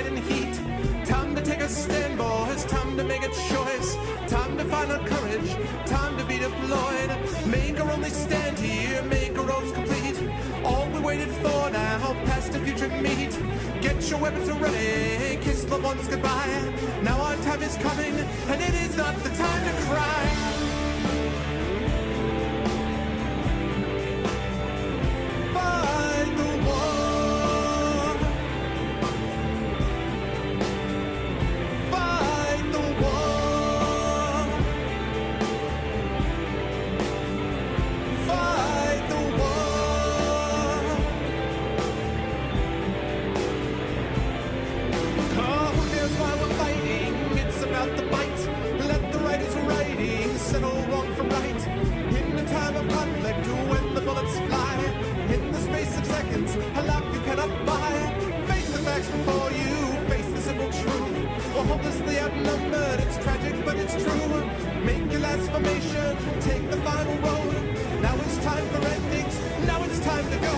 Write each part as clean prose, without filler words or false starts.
and heat. Time to take a stand, boys. Time to make a choice. Time to find our courage. Time to be deployed. Make our only stand here. Make our roads complete. All we waited for now, past and future meet. Get your weapons ready. Kiss loved ones goodbye. Now our time is coming, and it is not the time to cry. Settle wrong from right. In the time of conflict, when the bullets fly, in the space of seconds, a life you cannot buy. Face the facts before you, face the simple truth. We're hopelessly outnumbered, it's tragic but it's true. Make your last formation, take the final road. Now it's time for endings, now it's time to go.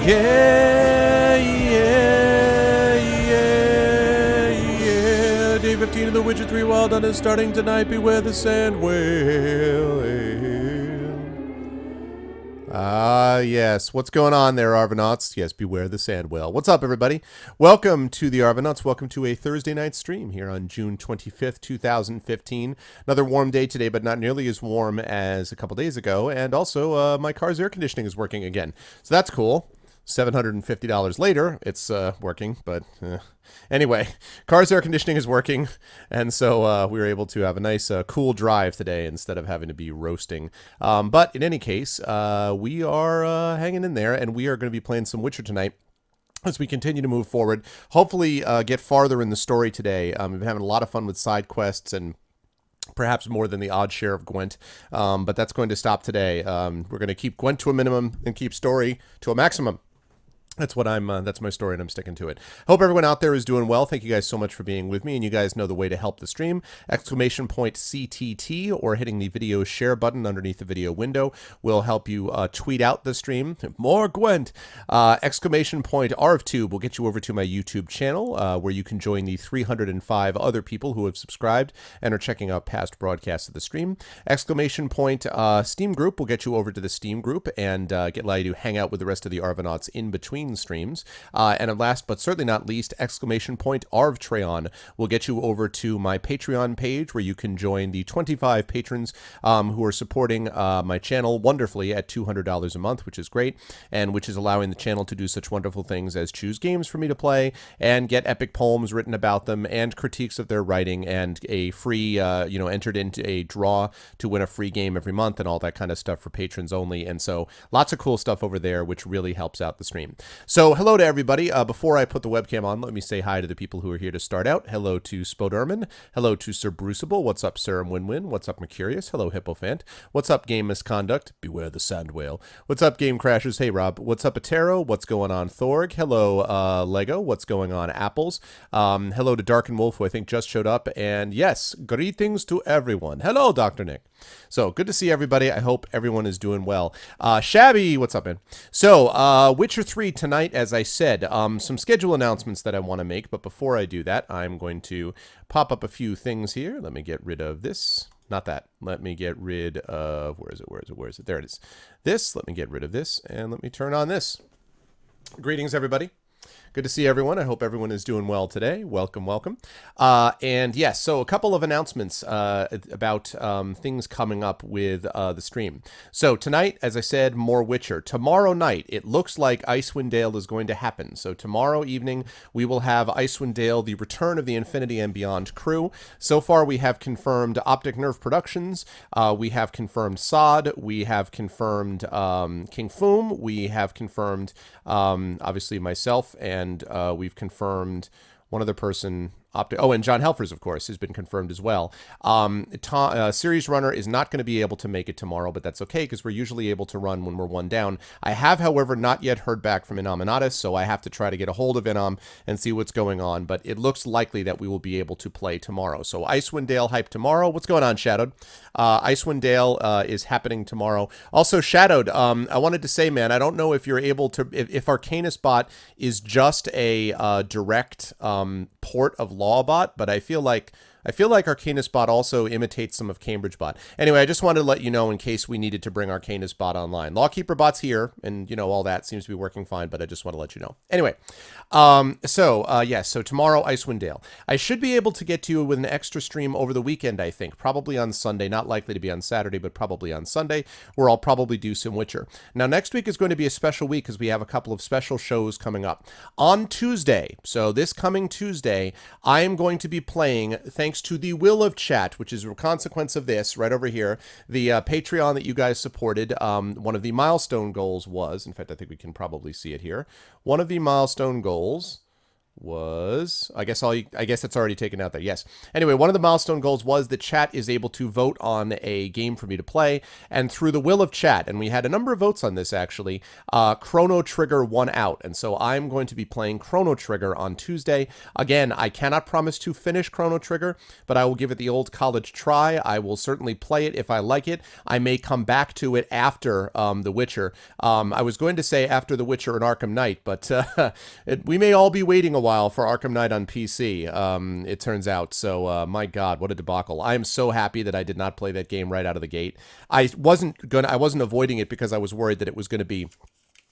Yeah, Day 15 of the Witcher 3 Wild Hunt is starting tonight. Beware the sand whale. Yes. What's going on there, Arvanauts? Yes, beware the sand whale. What's up, everybody? Welcome to the Arvanauts. Welcome to a Thursday night stream here on June 25th, 2015. Another warm day today, but not nearly as warm as a couple days ago. And also, my car's air conditioning is working again. So that's cool. $750 later, it's working, but anyway, car's air conditioning is working, and so we were able to have a nice cool drive today instead of having to be roasting. But in any case, we are hanging in there, and we are going to be playing some Witcher tonight as we continue to move forward. Hopefully get farther in the story today. We've been having a lot of fun with side quests and perhaps more than the odd share of Gwent, but that's going to stop today. We're going to keep Gwent to a minimum and keep story to a maximum. That's what that's my story, and I'm sticking to it. Hope everyone out there is doing well. Thank you guys so much for being with me, and you guys know the way to help the stream. ! CTT, or hitting the video share button underneath the video window will help you tweet out the stream. More Gwent! ! ARVTube will get you over to my YouTube channel, where you can join the 305 other people who have subscribed and are checking out past broadcasts of the stream. ! Steam group will get you over to the Steam group and allow you to hang out with the rest of the Arvanauts in between between streams. And at last, but certainly not least, exclamation point Arvtreon will get you over to my Patreon page where you can join the 25 patrons who are supporting my channel wonderfully at $200 a month, which is great, and which is allowing the channel to do such wonderful things as choose games for me to play and get epic poems written about them and critiques of their writing and a free, entered into a draw to win a free game every month and all that kind of stuff for patrons only. And so lots of cool stuff over there, which really helps out the stream. So hello to everybody. Before I put the webcam on, let me say hi to the people who are here to start out. Hello to Spoderman. Hello to Sir Bruceable. What's up, Sarah Winwin? What's up, Mercurius? Hello, Hippofant. What's up, Game Misconduct? Beware the sand whale. What's up, Game Crashers? Hey, Rob. What's up, Atero? What's going on, Thorg? Hello, Lego. What's going on, Apples? Hello to Dark and Wolf, who I think just showed up. And yes, greetings to everyone. Hello, Dr. Nick. So good to see everybody. I hope everyone is doing well. Shabby, what's up, man? So Witcher 3 tonight, as I said, some schedule announcements that I want to make. But before I do that, I'm going to pop up a few things here. Let me get rid of this. Not that. Let me get rid of, where is it? There it is. This, let me get rid of this, and let me turn on this. Greetings, everybody. Good to see everyone. I hope everyone is doing well today. Welcome, welcome. And yes, so a couple of announcements about things coming up with the stream. So tonight, as I said, more Witcher. Tomorrow night, it looks like Icewind Dale is going to happen. So tomorrow evening, we will have Icewind Dale, the return of the Infinity and Beyond crew. So far, we have confirmed Optic Nerve Productions. We have confirmed Sod. We have confirmed King Foom. We have confirmed, obviously, myself, and we've confirmed one other person. And John Helfers, of course, has been confirmed as well. Series Runner is not going to be able to make it tomorrow, but that's okay because we're usually able to run when we're one down. I have, however, not yet heard back from Inam Minatis, so I have to try to get a hold of Inam and see what's going on, but it looks likely that we will be able to play tomorrow. So Icewind Dale hype tomorrow. What's going on, Shadowed? Icewind Dale is happening tomorrow. Also, Shadowed, I wanted to say, man, I don't know if you're able to, if Arcanus Bot is just a direct port of Lawbot, but I feel like Arcanus Bot also imitates some of Cambridge Bot. Anyway, I just wanted to let you know in case we needed to bring Arcanus Bot online. Lawkeeper Bot's here, and all that seems to be working fine, but I just want to let you know. Anyway, so tomorrow, Icewind Dale. I should be able to get to you with an extra stream over the weekend, I think. Probably on Sunday. Not likely to be on Saturday, but probably on Sunday, where I'll probably do some Witcher. Now, next week is going to be a special week because we have a couple of special shows coming up. On Tuesday, so this coming Tuesday, I am going to be playing, thanks to the will of chat, which is a consequence of this right over here, the Patreon that you guys supported. One of the milestone goals was, in fact, I think we can probably see it here. One of the milestone goals was, I guess that's already taken out there. Yes. Anyway, one of the milestone goals was that chat is able to vote on a game for me to play, and through the will of chat, and we had a number of votes on this actually, Chrono Trigger won out, and so I'm going to be playing Chrono Trigger on Tuesday. Again, I cannot promise to finish Chrono Trigger, but I will give it the old college try. I will certainly play it if I like it. I may come back to it after The Witcher. I was going to say after The Witcher and Arkham Knight, but we may all be waiting a while for Arkham Knight on PC, it turns out. So, my God, what a debacle. I am so happy that I did not play that game right out of the gate. I wasn't avoiding it because I was worried that it was going to be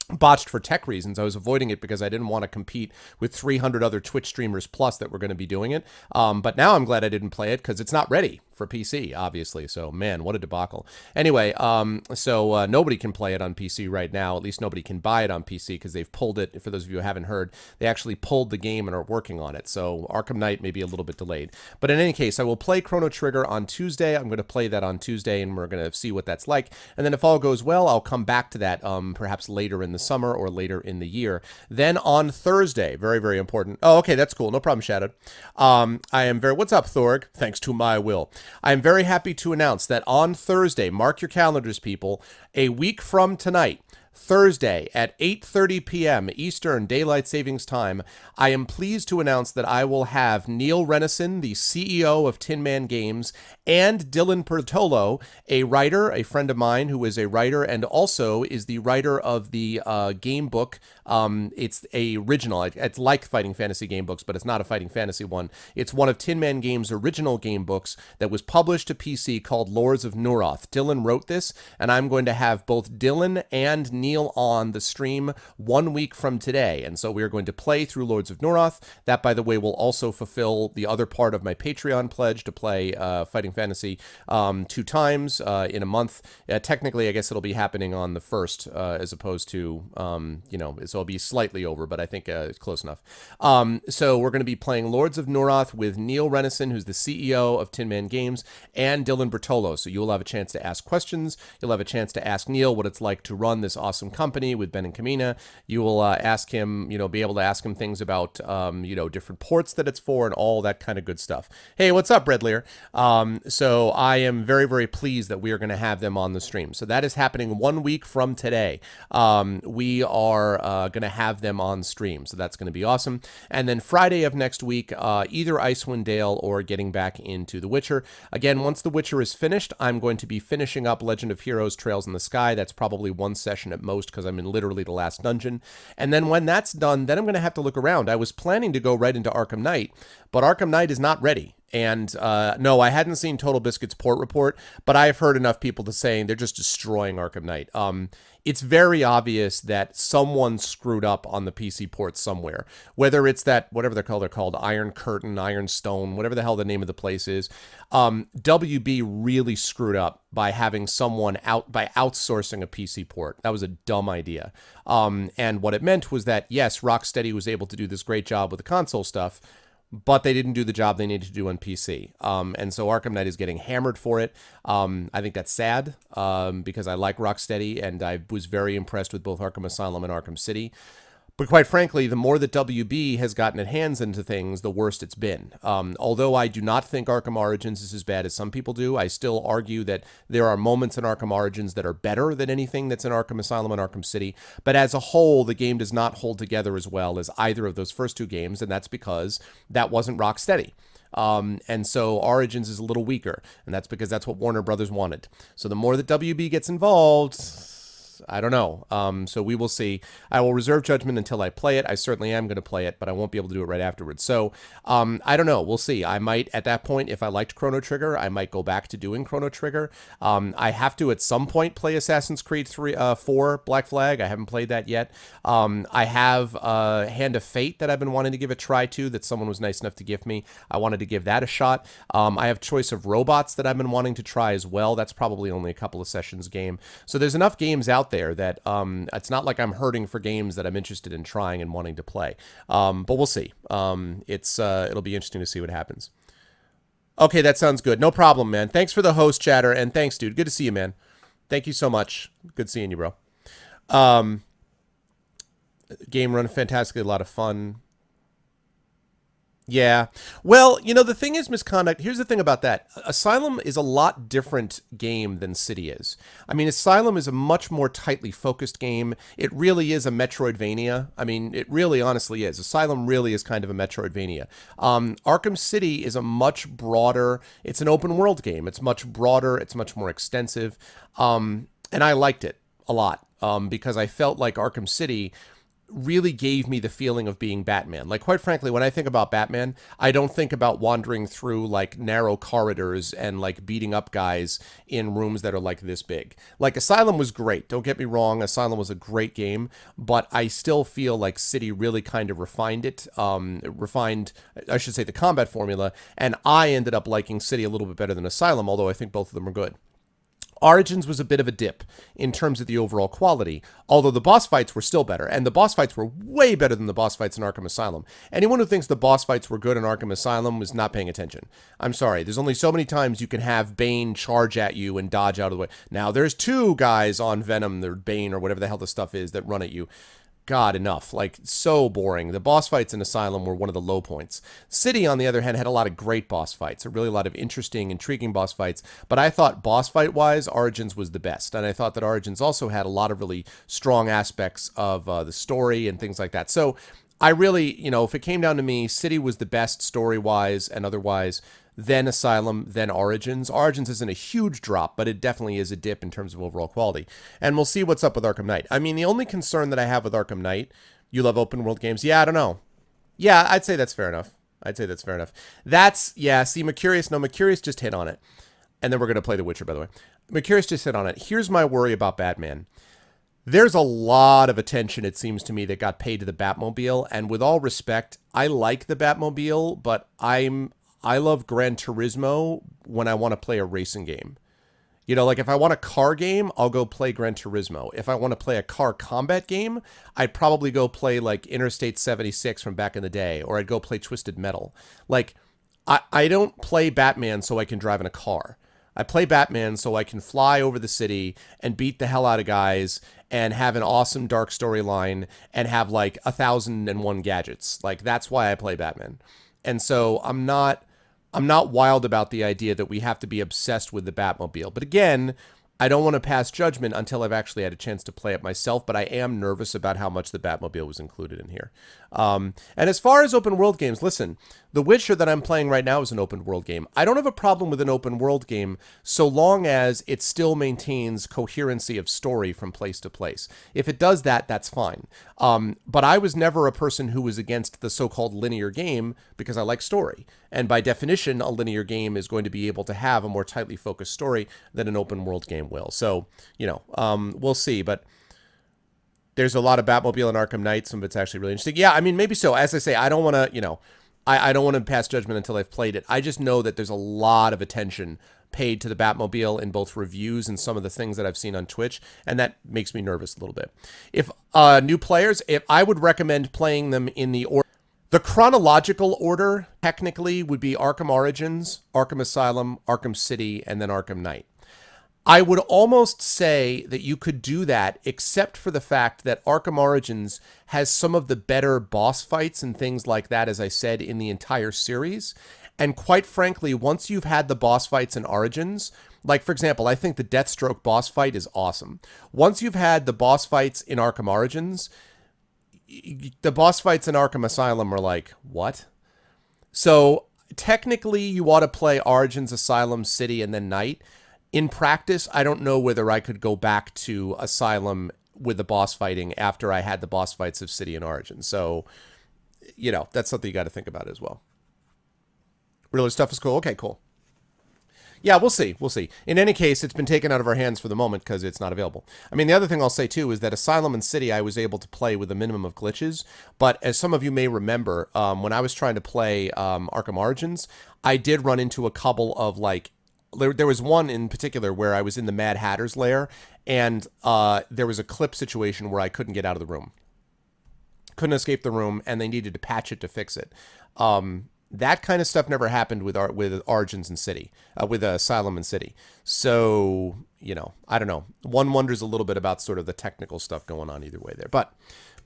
botched for tech reasons. I was avoiding it because I didn't want to compete with 300 other Twitch streamers plus that were going to be doing it. But now I'm glad I didn't play it because it's not ready for PC, obviously. So, man, what a debacle. Anyway, nobody can play it on PC right now. At least nobody can buy it on PC because they've pulled it. For those of you who haven't heard, they actually pulled the game and are working on it. So Arkham Knight may be a little bit delayed. But in any case, I will play Chrono Trigger on Tuesday. I'm going to play that on Tuesday, and we're going to see what that's like. And then if all goes well, I'll come back to that perhaps later in the summer or later in the year. Then on Thursday, very, very important. Oh, okay, that's cool. No problem, Shadowed. What's up, Thorg? Thanks to my will. I'm very happy to announce that on Thursday, mark your calendars, people, a week from tonight, Thursday at 8:30 p.m. Eastern Daylight Savings Time, I am pleased to announce that I will have Neil Renison, the CEO of Tin Man Games, and Dylan Pertolo, a writer, a friend of mine who is a writer and also is the writer of the game book. It's a original. It's like Fighting Fantasy game books, but it's not a Fighting Fantasy one. It's one of Tin Man Games' original game books that was published to PC called Lords of Nuroth. Dylan wrote this, and I'm going to have both Dylan and Neil Neil on the stream 1 week from today. And so we are going to play through Lords of Noroth. That, by the way, will also fulfill the other part of my Patreon pledge to play Fighting Fantasy 2 times in a month. Technically, I guess it'll be happening on the 1st as opposed to, so it'll be slightly over, but I think it's close enough. So we're going to be playing Lords of Noroth with Neil Renison, who's the CEO of Tin Man Games, and Dylan Bertolo. So you'll have a chance to ask questions. You'll have a chance to ask Neil what it's like to run this awesome company with Ben and Kamina. You will ask him, be able to ask him things about, different ports that it's for and all that kind of good stuff. Hey, what's up, Red Lear? So I am very, very pleased that we are going to have them on the stream. So that is happening 1 week from today. We are going to have them on stream. So that's going to be awesome. And then Friday of next week, either Icewind Dale or getting back into The Witcher. Again, once The Witcher is finished, I'm going to be finishing up Legend of Heroes Trails in the Sky. That's probably one session at most because I'm in literally the last dungeon. And then when that's done, then I'm going to have to look around. I was planning to go right into Arkham Knight, but Arkham Knight is not ready. And no, I hadn't seen Total Biscuit's port report, but I've heard enough people to saying they're just destroying Arkham Knight. It's very obvious that someone screwed up on the PC port somewhere, whether it's that, whatever they're called, Iron Curtain, Iron Stone, whatever the hell the name of the place is. WB really screwed up by having someone outsourcing a PC port. That was a dumb idea. And what it meant was that, yes, Rocksteady was able to do this great job with the console stuff, but they didn't do the job they needed to do on PC. And so Arkham Knight is getting hammered for it. I think that's sad because I like Rocksteady, and I was very impressed with both Arkham Asylum and Arkham City. But quite frankly, the more that WB has gotten its hands into things, the worse it's been. Although I do not think Arkham Origins is as bad as some people do, I still argue that there are moments in Arkham Origins that are better than anything that's in Arkham Asylum and Arkham City. But as a whole, the game does not hold together as well as either of those first two games, and that's because that wasn't Rocksteady. And so Origins is a little weaker, and that's because that's what Warner Brothers wanted. So the more that WB gets involved, I don't know. So we will see. I will reserve judgment until I play it. I certainly am going to play it, but I won't be able to do it right afterwards. So I don't know. We'll see. I might, at that point, if I liked Chrono Trigger, I might go back to doing Chrono Trigger. I have to, at some point, play Assassin's Creed 4 Black Flag. I haven't played that yet. I have Hand of Fate that I've been wanting to give a try to, that someone was nice enough to give me. I wanted to give that a shot. I have Choice of Robots that I've been wanting to try as well. That's probably only a couple of sessions game. So there's enough games out there that it's not like I'm hurting for games that I'm interested in trying and wanting to play. But we'll see. It'll be interesting to see what happens. Okay, that sounds good. No problem, man. Thanks for the host, Chatter, and thanks, dude. Good to see you, man. Thank you so much. Good seeing you, bro. Game run fantastically, a lot of fun. Yeah. Well, the thing is, Misconduct, here's the thing about that. Asylum is a lot different game than City is. I mean, Asylum is a much more tightly focused game. It really is a Metroidvania. I mean, it really honestly is. Asylum really is kind of a Metroidvania. Arkham City is a much broader, it's an open world game. It's much broader. It's much more extensive. And I liked it a lot because I felt like Arkham City really gave me the feeling of being Batman. Like, quite frankly, when I think about Batman, I don't think about wandering through like narrow corridors and like beating up guys in rooms that are like this big. Like, Asylum was great. Don't get me wrong. Asylum was a great game, but I still feel like City really kind of refined it, I should say, the combat formula. And I ended up liking City a little bit better than Asylum, although I think both of them are good. Origins was a bit of a dip in terms of the overall quality, although the boss fights were still better, and the boss fights were way better than the boss fights in Arkham Asylum. Anyone who thinks the boss fights were good in Arkham Asylum was not paying attention. I'm sorry, there's only so many times you can have Bane charge at you and dodge out of the way. Now, there's two guys on Venom, or Bane, or whatever the hell the stuff is, that run at you. God, enough. Like, so boring. The boss fights in Asylum were one of the low points. City, on the other hand, had a lot of great boss fights, a lot of interesting, intriguing boss fights, but I thought boss fight-wise, Origins was the best, and I thought that Origins also had a lot of really strong aspects of the story and things like that. So I really, if it came down to me, City was the best story-wise and otherwise, then Asylum, then Origins. Origins isn't a huge drop, but it definitely is a dip in terms of overall quality. And we'll see what's up with Arkham Knight. I mean, the only concern that I have with Arkham Knight, you love open world games? Yeah, I don't know. Yeah, I'd say that's fair enough. See, Mercurius just hit on it. And then we're going to play The Witcher, by the way. Mercurius just hit on it. Here's my worry about Batman. There's a lot of attention, it seems to me, that got paid to the Batmobile, and with all respect, I like the Batmobile, but I love Gran Turismo when I want to play a racing game. You know, like if I want a car game, I'll go play Gran Turismo. If I want to play a car combat game, I'd probably go play like Interstate 76 from back in the day, or I'd go play Twisted Metal. Like, I don't play Batman so I can drive in a car. I play Batman so I can fly over the city and beat the hell out of guys and have an awesome dark storyline and have like 1,001 gadgets. Like, that's why I play Batman. And so I'm not wild about the idea that we have to be obsessed with the Batmobile. But again, I don't want to pass judgment until I've actually had a chance to play it myself, but I am nervous about how much the Batmobile was included in here. And as far as open world games, listen, The Witcher that I'm playing right now is an open world game. I don't have a problem with an open world game so long as it still maintains coherency of story from place to place. If it does that, that's fine. But I was never a person who was against the so-called linear game because I like story. And by definition, a linear game is going to be able to have a more tightly focused story than an open world game will. So, we'll see. But there's a lot of Batmobile and Arkham Knight. Some of it's actually really interesting. Yeah, I mean, maybe so. As I say, I don't want to, I don't want to pass judgment until I've played it. I just know that there's a lot of attention paid to the Batmobile in both reviews and some of the things that I've seen on Twitch, and that makes me nervous a little bit. If new players, if I would recommend playing them in the chronological order, technically, would be Arkham Origins, Arkham Asylum, Arkham City, and then Arkham Knight. I would almost say that you could do that, except for the fact that Arkham Origins has some of the better boss fights and things like that, as I said, in the entire series. And quite frankly, once you've had the boss fights in Origins, like, for example, I think the Deathstroke boss fight is awesome. Once you've had the boss fights in Arkham Origins, the boss fights in Arkham Asylum are like, what? So technically, you ought to play Origins, Asylum, City, and then Knight. In practice, I don't know whether I could go back to Asylum with the boss fighting after I had the boss fights of City and Origin. So, that's something you got to think about as well. Really, stuff is cool? Okay, cool. Yeah, we'll see. We'll see. In any case, it's been taken out of our hands for the moment because it's not available. I mean, the other thing I'll say, too, is that Asylum and City I was able to play with a minimum of glitches. But as some of you may remember, when I was trying to play Arkham Origins, I did run into a couple of, there was one in particular where I was in the Mad Hatter's lair, and there was a clip situation where I couldn't get out of the room. Couldn't escape the room, and they needed to patch it to fix it. That kind of stuff never happened with Origins and City, with Asylum and City. So, I don't know. One wonders a little bit about sort of the technical stuff going on either way there. But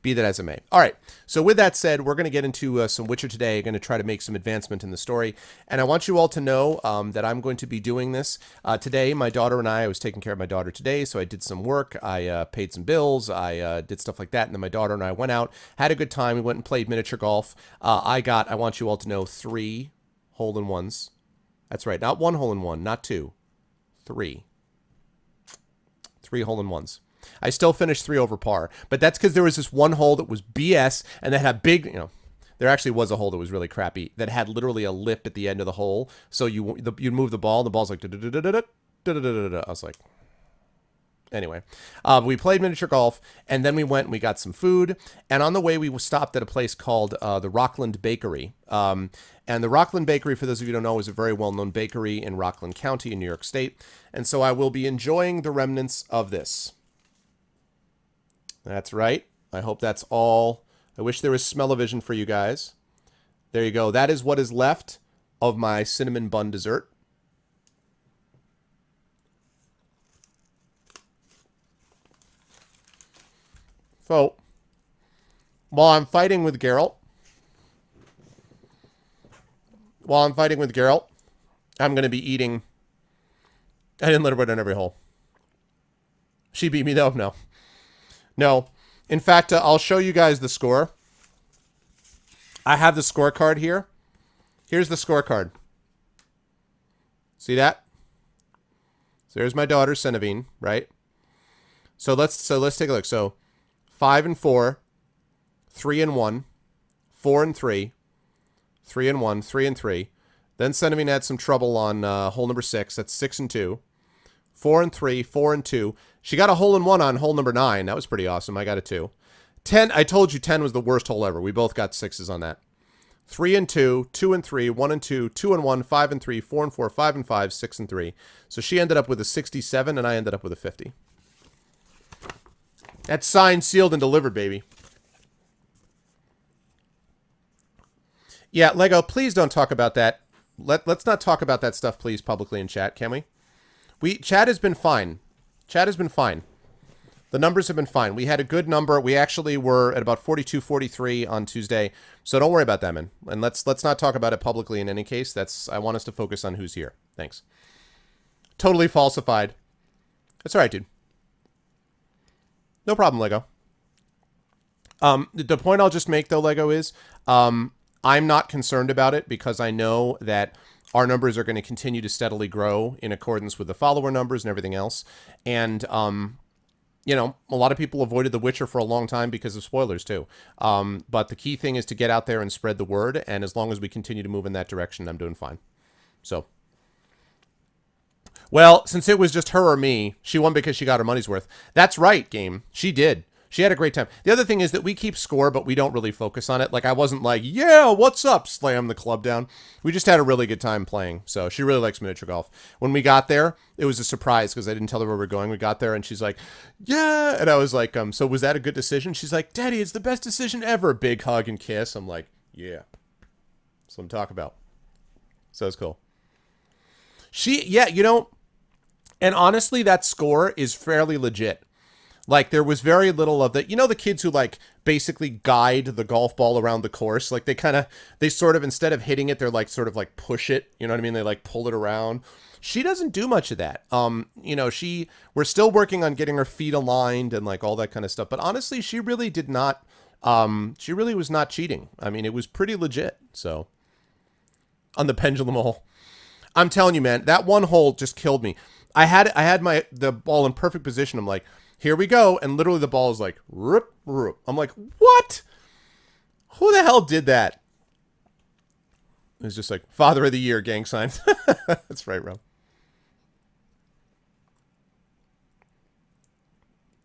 be that as it may. All right. So with that said, we're going to get into some Witcher today. Going to try to make some advancement in the story. And I want you all to know that I'm going to be doing this. Today, my daughter and I was taking care of my daughter today, so I did some work. I paid some bills. I did stuff like that. And then my daughter and I went out, had a good time. We went and played miniature golf. I want you all to know, 3 hole-in-ones. That's right. Not 1 hole-in-one, not 2. 3. 3 hole-in-ones. I still finished 3 over par, but that's because there was this one hole that was BS and that had big, there actually was a hole that was really crappy that had literally a lip at the end of the hole. So you move the ball and the ball's like, I was like, anyway, we played miniature golf and then we went and we got some food. And on the way, we stopped at a place called the Rockland Bakery. And the Rockland Bakery, for those of you who don't know, is a very well-known bakery in Rockland County in New York State. And so I will be enjoying the remnants of this. That's right. I hope that's all. I wish there was smell-o-vision for you guys. There you go. That is what is left of my cinnamon bun dessert. So, while I'm fighting with Geralt, I'm going to be eating. I didn't let her put in every hole. She beat me, though? No. No. In fact, I'll show you guys the score. I have the scorecard here. Here's the scorecard. See that? So there's my daughter, Senevine, right? So let's take a look. So 5 and 4, 3 and 1, 4 and 3, 3 and 1, 3 and 3. Then Senevine had some trouble on hole number 6. That's 6 and 2. 4 and 3, 4 and 2. She got a hole in one on hole number 9. That was pretty awesome. I got a 2. 10, I told you 10 was the worst hole ever. We both got 6s on that. 3 and 2, 2 and 3, 1 and 2, 2 and 1, 5 and 3, 4 and 4, 5 and 5, 6 and 3. So she ended up with a 67 and I ended up with a 50. That's signed, sealed, and delivered, baby. Yeah, Lego, please don't talk about that. Let's not talk about that stuff, please, publicly in chat, can we? Chat has been fine. Chat has been fine. The numbers have been fine. We had a good number. We actually were at about 42, 43 on Tuesday. So don't worry about that, man. And let's not talk about it publicly in any case. I want us to focus on who's here. Thanks. Totally falsified. That's all right, dude. No problem, Lego. The point I'll just make, though, Lego, is I'm not concerned about it because I know that our numbers are going to continue to steadily grow in accordance with the follower numbers and everything else. And, you know, a lot of people avoided The Witcher for a long time because of spoilers, too. But the key thing is to get out there and spread the word. And as long as we continue to move in that direction, I'm doing fine. So, well, since it was just her or me, she won because she got her money's worth. That's right, game. She did. She had a great time. The other thing is that we keep score, but we don't really focus on it. Like, I wasn't like, yeah, what's up? Slam the club down. We just had a really good time playing. So she really likes miniature golf. When we got there, it was a surprise because I didn't tell her where we were going. We got there and she's like, yeah. And I was like, so was that a good decision? She's like, Daddy, it's the best decision ever. Big hug and kiss. I'm like, yeah. That's what I'm talking about. So it's cool. Yeah, you know, and honestly, that score is fairly legit. Like, there was very little of the, you know, the kids who, like, basically guide the golf ball around the course. Like, they sort of, instead of hitting it, they're, like, sort of, like, push it. You know what I mean? They, like, pull it around. She doesn't do much of that. You know, we're still working on getting her feet aligned and, like, all that kind of stuff. But honestly, she really did not, she really was not cheating. I mean, it was pretty legit. So, on the pendulum hole. I'm telling you, man, that one hole just killed me. I had the ball in perfect position. I'm like, here we go. And literally the ball is like, rip, rip. I'm like, what? Who the hell did that? It was just like, Father of the Year, gang signs. That's right, Rob.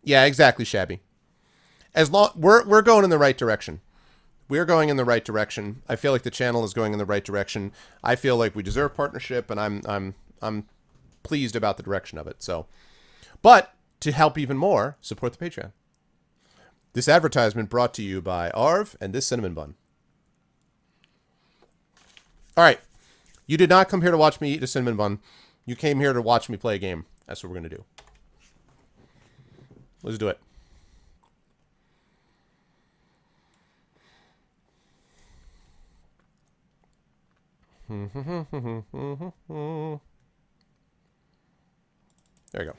Yeah, exactly, Shabby. As long we're going in the right direction. We're going in the right direction. I feel like the channel is going in the right direction. I feel like we deserve partnership, and I'm pleased about the direction of it. So, but to help even more, support the Patreon. This advertisement brought to you by Arv and this cinnamon bun. All right. You did not come here to watch me eat a cinnamon bun. You came here to watch me play a game. That's what we're going to do. Let's do it. There you go.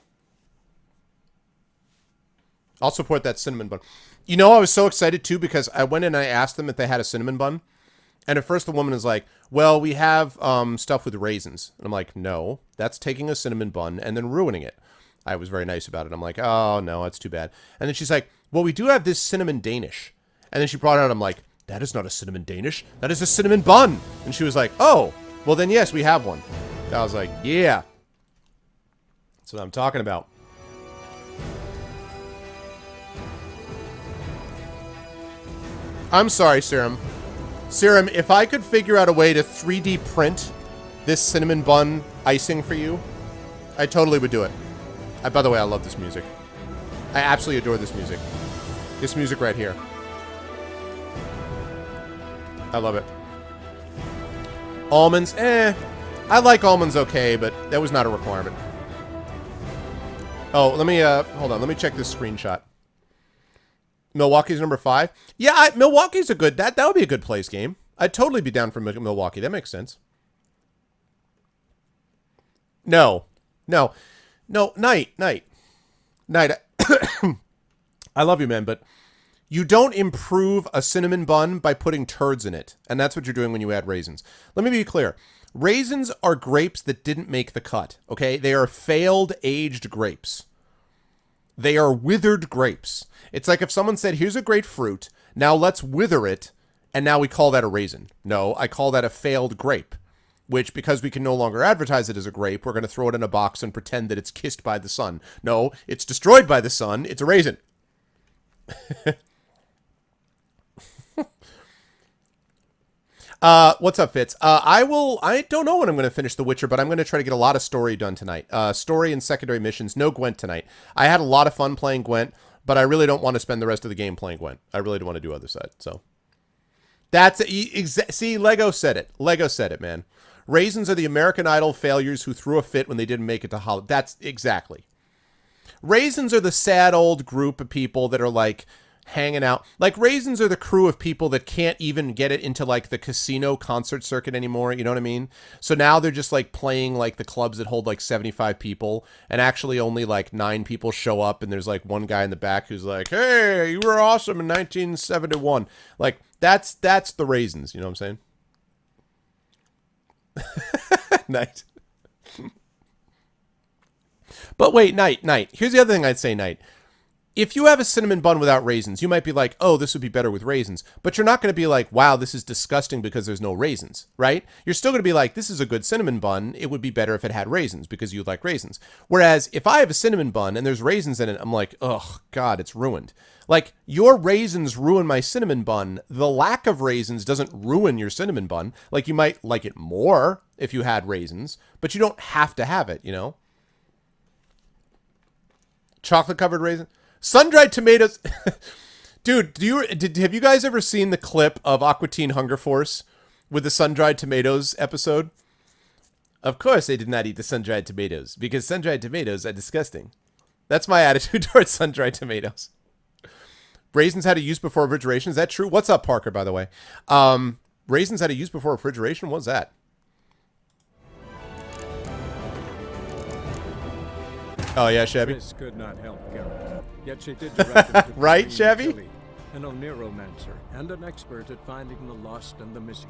I'll support that cinnamon bun. You know, I was so excited, too, because I went in and I asked them if they had a cinnamon bun. And at first the woman is like, well, we have stuff with raisins. And I'm like, no, that's taking a cinnamon bun and then ruining it. I was very nice about it. I'm like, oh, no, that's too bad. And then she's like, well, we do have this cinnamon Danish. And then she brought it out. I'm like, that is not a cinnamon Danish. That is a cinnamon bun. And she was like, oh, well, then, yes, we have one. I was like, yeah. That's what I'm talking about. I'm sorry, Serum. Serum, if I could figure out a way to 3D print this cinnamon bun icing for you, I totally would do it. By the way, I love this music. I absolutely adore this music. This music right here. I love it. Almonds, I like almonds okay, but that was not a requirement. Oh, let me, hold on. Let me check this screenshot. Milwaukee's number 5. Yeah, Milwaukee's a good, that would be a good place game. I'd totally be down for Milwaukee. That makes sense. No. Night. I love you, man, but you don't improve a cinnamon bun by putting turds in it. And that's what you're doing when you add raisins. Let me be clear. Raisins are grapes that didn't make the cut, okay? They are failed aged grapes. They are withered grapes. It's like if someone said, here's a great fruit, now let's wither it, and now we call that a raisin. No, I call that a failed grape. which, because we can no longer advertise it as a grape, we're going to throw it in a box and pretend that it's kissed by the sun. No, it's destroyed by the sun. It's a raisin. What's up, Fitz? I don't know when I'm going to finish The Witcher, but I'm going to try to get a lot of story done tonight. Story and secondary missions. No Gwent tonight. I had a lot of fun playing Gwent, but I really don't want to spend the rest of the game playing Gwent. I really do want to do other side, so. That's, see, Lego said it. Lego said it, man. Raisins are the American Idol failures who threw a fit when they didn't make it to Hollywood. That's, exactly. Raisins are the sad old group of people that are, like, hanging out. Like, Raisins are the crew of people that can't even get it into, like, the casino concert circuit anymore, you know what I mean? So now they're just, like, playing, like, the clubs that hold, like, 75 people, and actually only, like, 9 people show up, and there's, like, one guy in the back who's like, hey, you were awesome in 1971. Like, that's the Raisins, you know what I'm saying? Night. But wait, Night. Here's the other thing I'd say, Night. If you have a cinnamon bun without raisins, you might be like, oh, this would be better with raisins. But you're not going to be like, wow, this is disgusting because there's no raisins, right? You're still going to be like, this is a good cinnamon bun. It would be better if it had raisins because you like raisins. Whereas if I have a cinnamon bun and there's raisins in it, I'm like, oh, God, it's ruined. Like, your raisins ruin my cinnamon bun. The lack of raisins doesn't ruin your cinnamon bun. Like, you might like it more if you had raisins, but you don't have to have it, you know? Chocolate-covered raisin. Sun-dried tomatoes. Dude, have you guys ever seen the clip of Aqua Teen Hunger Force with the sun-dried tomatoes episode? Of course they did not eat the sun-dried tomatoes, because sun-dried tomatoes are disgusting. That's my attitude towards sun-dried tomatoes. Raisins had a use before refrigeration. Is that true? What's up, Parker, by the way? Raisins had a use before refrigeration? What's that? Oh, yeah, Shabby? This could not help Geralt, yet she did direct him to Right, Corrine Shabby? Tilly, an Oniromancer and an expert at finding the lost and the missing.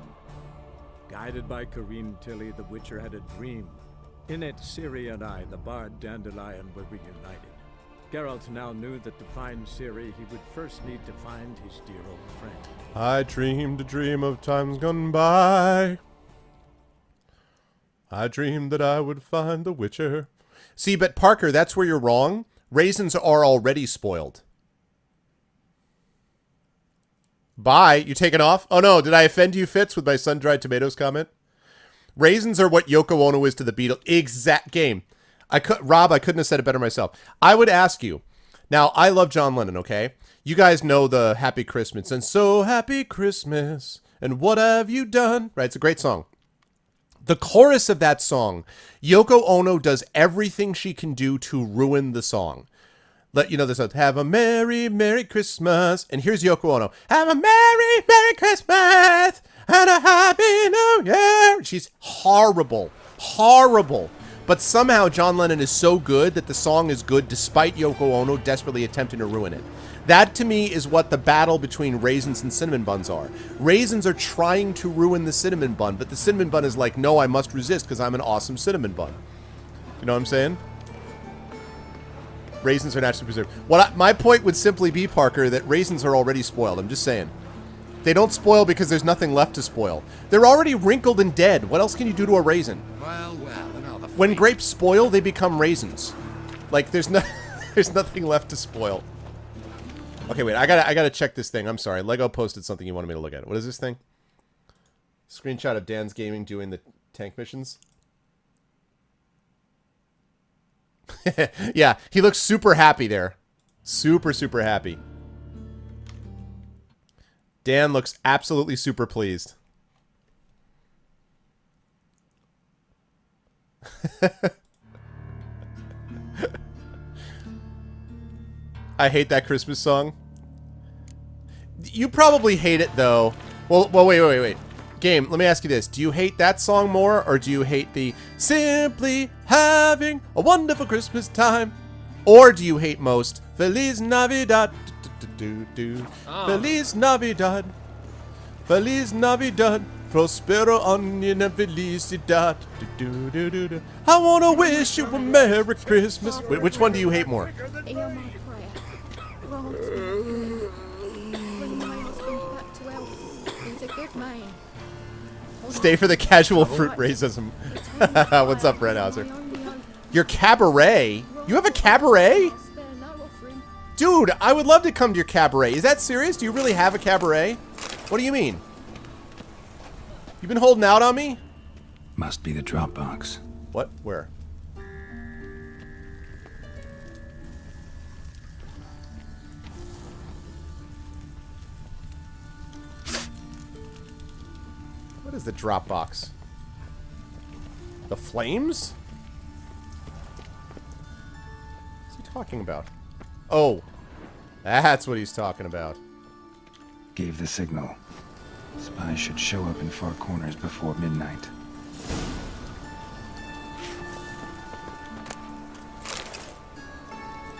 Guided by Corrine Tilly, the Witcher had a dream. In it, Ciri and I, the bard Dandelion, were reunited. Geralt now knew that to find Ciri, he would first need to find his dear old friend. I dreamed a dream of times gone by. I dreamed that I would find the Witcher. See, but Parker, that's where you're wrong. Raisins are already spoiled. Bye. You taking off? Oh no, did I offend you, Fitz, with my sun-dried tomatoes comment? Raisins are what Yoko Ono is to the Beatles. Exact game. Rob, I couldn't have said it better myself. I would ask you. Now, I love John Lennon, okay? You guys know the Happy Christmas. And so happy Christmas. And what have you done? Right, it's a great song. The chorus of that song, Yoko Ono does everything she can do to ruin the song. Let you know this, have a merry, merry Christmas. And here's Yoko Ono. Have a merry, merry Christmas and a happy new year. She's horrible. Horrible. But somehow John Lennon is so good that the song is good despite Yoko Ono desperately attempting to ruin it. That, to me, is what the battle between raisins and cinnamon buns are. Raisins are trying to ruin the cinnamon bun, but the cinnamon bun is like, no, I must resist because I'm an awesome cinnamon bun. You know what I'm saying? Raisins are naturally preserved. My point would simply be, Parker, that raisins are already spoiled. I'm just saying. They don't spoil because there's nothing left to spoil. They're already wrinkled and dead. What else can you do to a raisin? Well, When grapes spoil, they become raisins. Like, there's nothing left to spoil. Okay, wait, I gotta check this thing. I'm sorry. Lego posted something you wanted me to look at. What is this thing? Screenshot of Dan's Gaming doing the tank missions. Yeah, he looks super happy there. Super, super happy. Dan looks absolutely super pleased. I hate that Christmas song. You probably hate it, though. Well, wait. Game, let me ask you this. Do you hate that song more, or do you hate the Simply Having a Wonderful Christmas Time? Or do you hate most Feliz Navidad? Feliz Navidad. Feliz Navidad. Prospero onion and felicidad. I want to wish you a Merry Christmas. Wait, which one do you hate more? Hear my prayer. Grant me. Bring my husband back to health. He's a good man. Stay for the casual fruit racism. What's up, Brent Hauser? Your cabaret? You have a cabaret? Dude, I would love to come to your cabaret. Is that serious? Do you really have a cabaret? What do you mean? You've been holding out on me? Must be the Dropbox. What? Where? What is the Dropbox? The flames? What's he talking about? Oh, that's what he's talking about. Gave the signal. Spies should show up in far corners before midnight.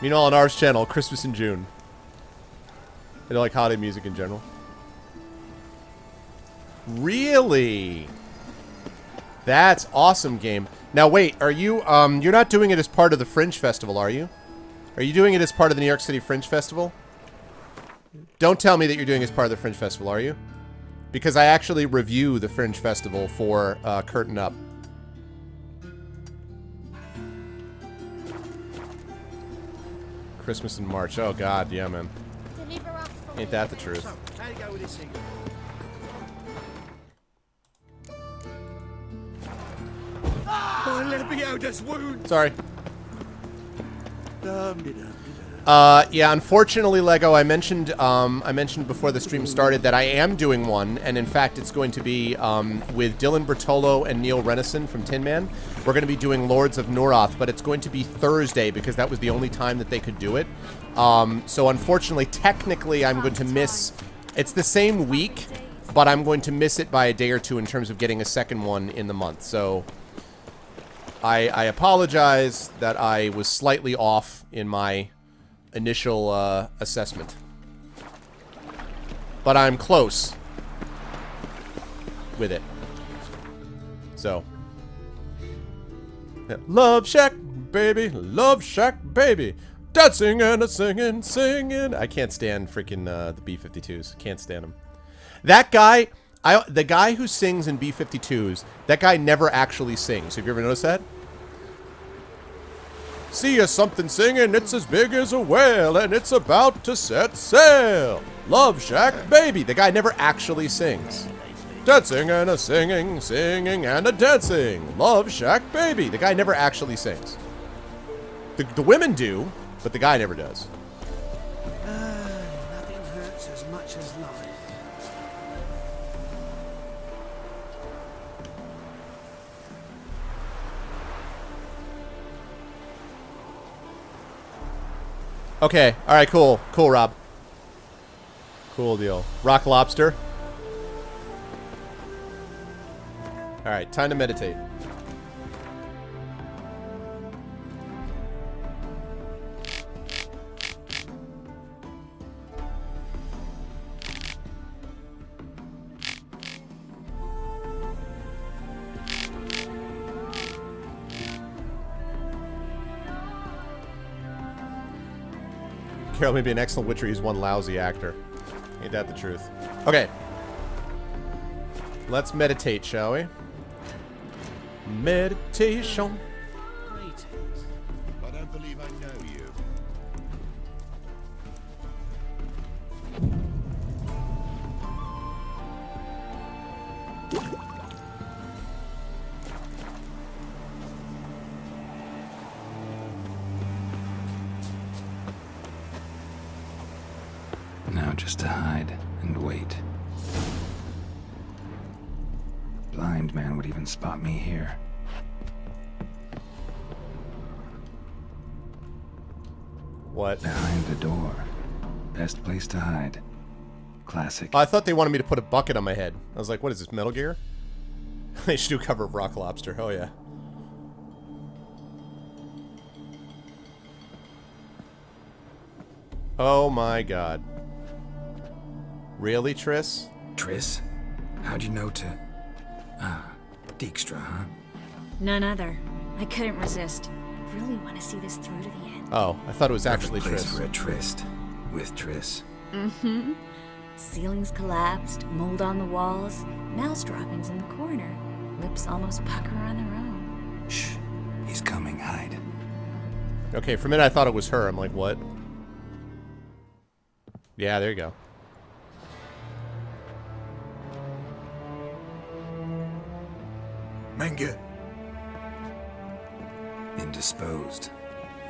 Meanwhile, on ours channel, Christmas in June. I don't like holiday music in general. Really? That's awesome, game. Now wait, are you you're not doing it as part of the Fringe Festival, are you? Are you doing it as part of the New York City Fringe Festival? Don't tell me that you're doing it as part of the Fringe Festival, are you? Because I actually review the Fringe Festival for Curtain Up. Christmas in March. Oh god, yeah, man. Ain't that the truth? How do you go with this thing? My Lebioda's wound! Sorry. Yeah, unfortunately, Lego, I mentioned before the stream started that I am doing one, and in fact, it's going to be with Dylan Bertolo and Neil Renison from Tin Man. We're going to be doing Lords of Noroth, but it's going to be Thursday because that was the only time that they could do it. So unfortunately, technically, I'm going to miss. It's the same week, but I'm going to miss it by a day or two in terms of getting a second one in the month. So I apologize that I was slightly off in my initial assessment. But I'm close with it. So. Yeah. Love Shack, baby. Love Shack, baby. Dancing and a singing, singing. I can't stand freaking the B-52s. Can't stand them. That guy, the guy who sings in B-52s, that guy never actually sings. Have you ever noticed that? See ya something singing, it's as big as a whale, and it's about to set sail. Love Shack, baby. The guy never actually sings. Dancing and a singing, singing and a dancing. Love Shack, baby. The guy never actually sings. The women do, but the guy never does. Nothing hurts as much as life. Okay. All right. Cool. Cool, Rob. Cool deal. Rock lobster. All right. Time to meditate. Carol may be an excellent witcher. He's one lousy actor. Ain't that the truth? Okay. Let's meditate, shall we? Meditation. Greetings. I don't believe I know you. Now just to hide and wait. Blind man would even spot me here. What? Behind the door. Best place to hide. Classic. I thought they wanted me to put a bucket on my head. I was like, what is this, Metal Gear? They should do a cover of Rock Lobster. Oh, yeah. Oh, my God. Really, Triss? Triss? How'd you know to... Ah, Dijkstra, huh? None other. I couldn't resist. Really want to see this through to the end. Oh, I thought it was actually Perfect place Triss. for a tryst. With Triss. Mm-hmm. Ceilings collapsed, mold on the walls, mouse droppings in the corner. Lips almost pucker on their own. Shh. He's coming. Hide. Okay, for a minute I thought it was her. I'm like, what? Yeah, there you go. Menge, Indisposed.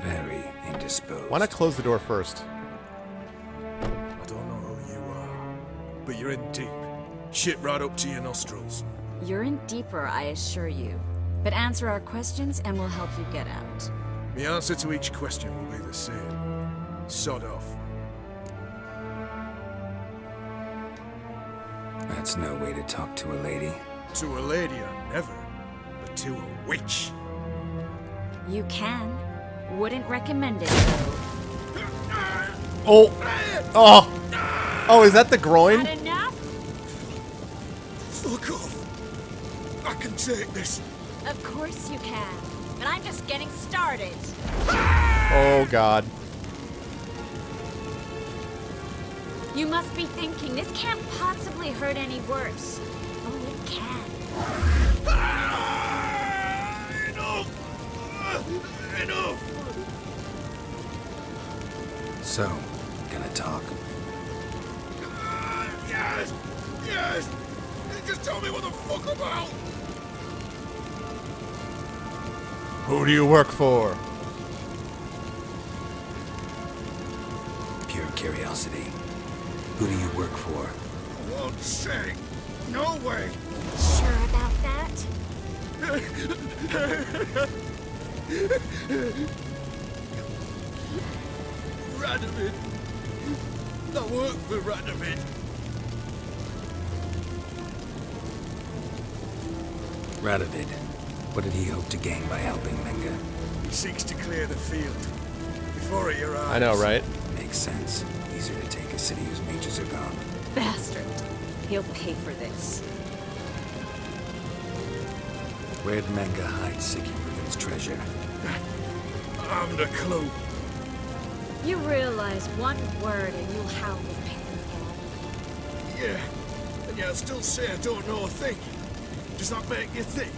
Very indisposed. Why not close the door first? I don't know who you are, but you're in deep. Shit right up to your nostrils. You're in deeper, I assure you. But answer our questions and we'll help you get out. The answer to each question will be the same. Sod off. That's no way to talk to a lady. To a lady, I never. But to a witch. You can. Wouldn't recommend it, though. Oh! Oh! Oh, is that the groin? Not enough? Fuck off. I can take this. Of course you can. But I'm just getting started. Oh, God. You must be thinking, this can't possibly hurt any worse. Oh, it can. Enough! Enough! So, gonna talk? Yes! Yes! Just tell me what the fuck about! Who do you work for? Pure curiosity. Who do you work for? I won't say. No way! Sure about that? Radovid. I work for Radovid. Radovid. What did he hope to gain by helping Menge? He seeks to clear the field. Before your eyes. I know, right? Makes sense. Easier to take a city whose mages are gone. Bastard. He'll pay for this. Where'd Menge hide Siggy Reuven's treasure? I haven't a clue. You realize one word and you'll howl with pain. Yeah. And yet I still say I don't know a thing. Does that make you think?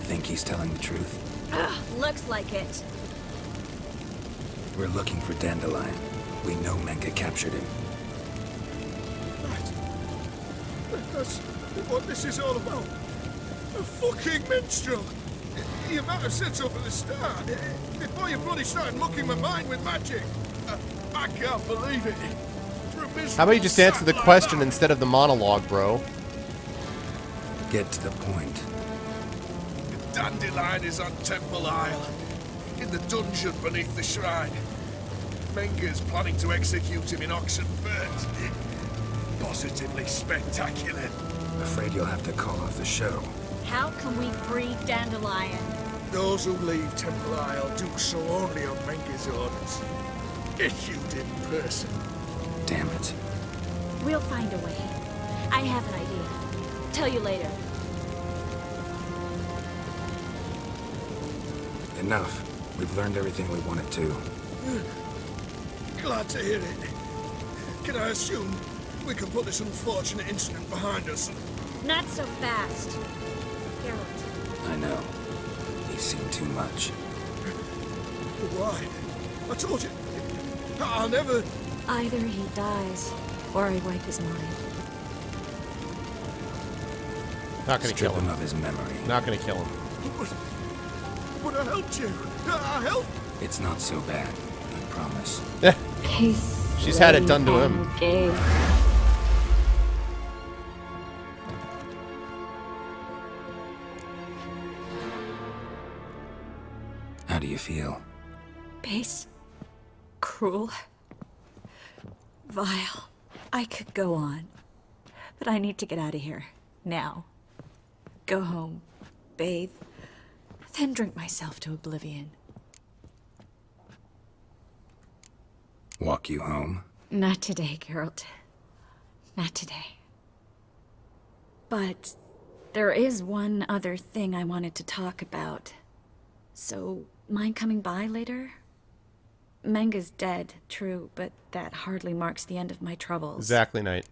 Think he's telling the truth? Ugh, looks like it. We're looking for Dandelion. We know Menge captured him. That's what this is all about. A fucking minstrel. You might have said so from the start. Before you bloody started mucking my mind with magic. I can't believe it. How about you just answer the question instead of the monologue, bro? Get to the point. Dandelion is on Temple Isle, in the dungeon beneath the shrine. Menge's planning to execute him in Oxenfurt. Positively spectacular. Afraid you'll have to call off the show. How can we free Dandelion? Those who leave Temple Isle do so only on Menge's orders. Issued in person. Damn it. We'll find a way. I have an idea. Tell you later. Enough. We've learned everything we wanted to. Glad to hear it. Can I assume we can put this unfortunate incident behind us? Not so fast. Geralt. I know. He's seen too much. Why? I told you. I'll never... Either he dies, or I wipe his mind. Not gonna Strip kill him him. of his memory. Not gonna kill him. But I helped you. I helped. It's not so bad. I promise. She's had it done to him. How do you feel? Base. Cruel. Vile. I could go on. But I need to get out of here. Now. Go home. Bathe. Then drink myself to oblivion. Walk you home? Not today, Geralt. Not today. But there is one other thing I wanted to talk about. So, mind coming by later? Menge's dead, true, but that hardly marks the end of my troubles. Exactly, Knight.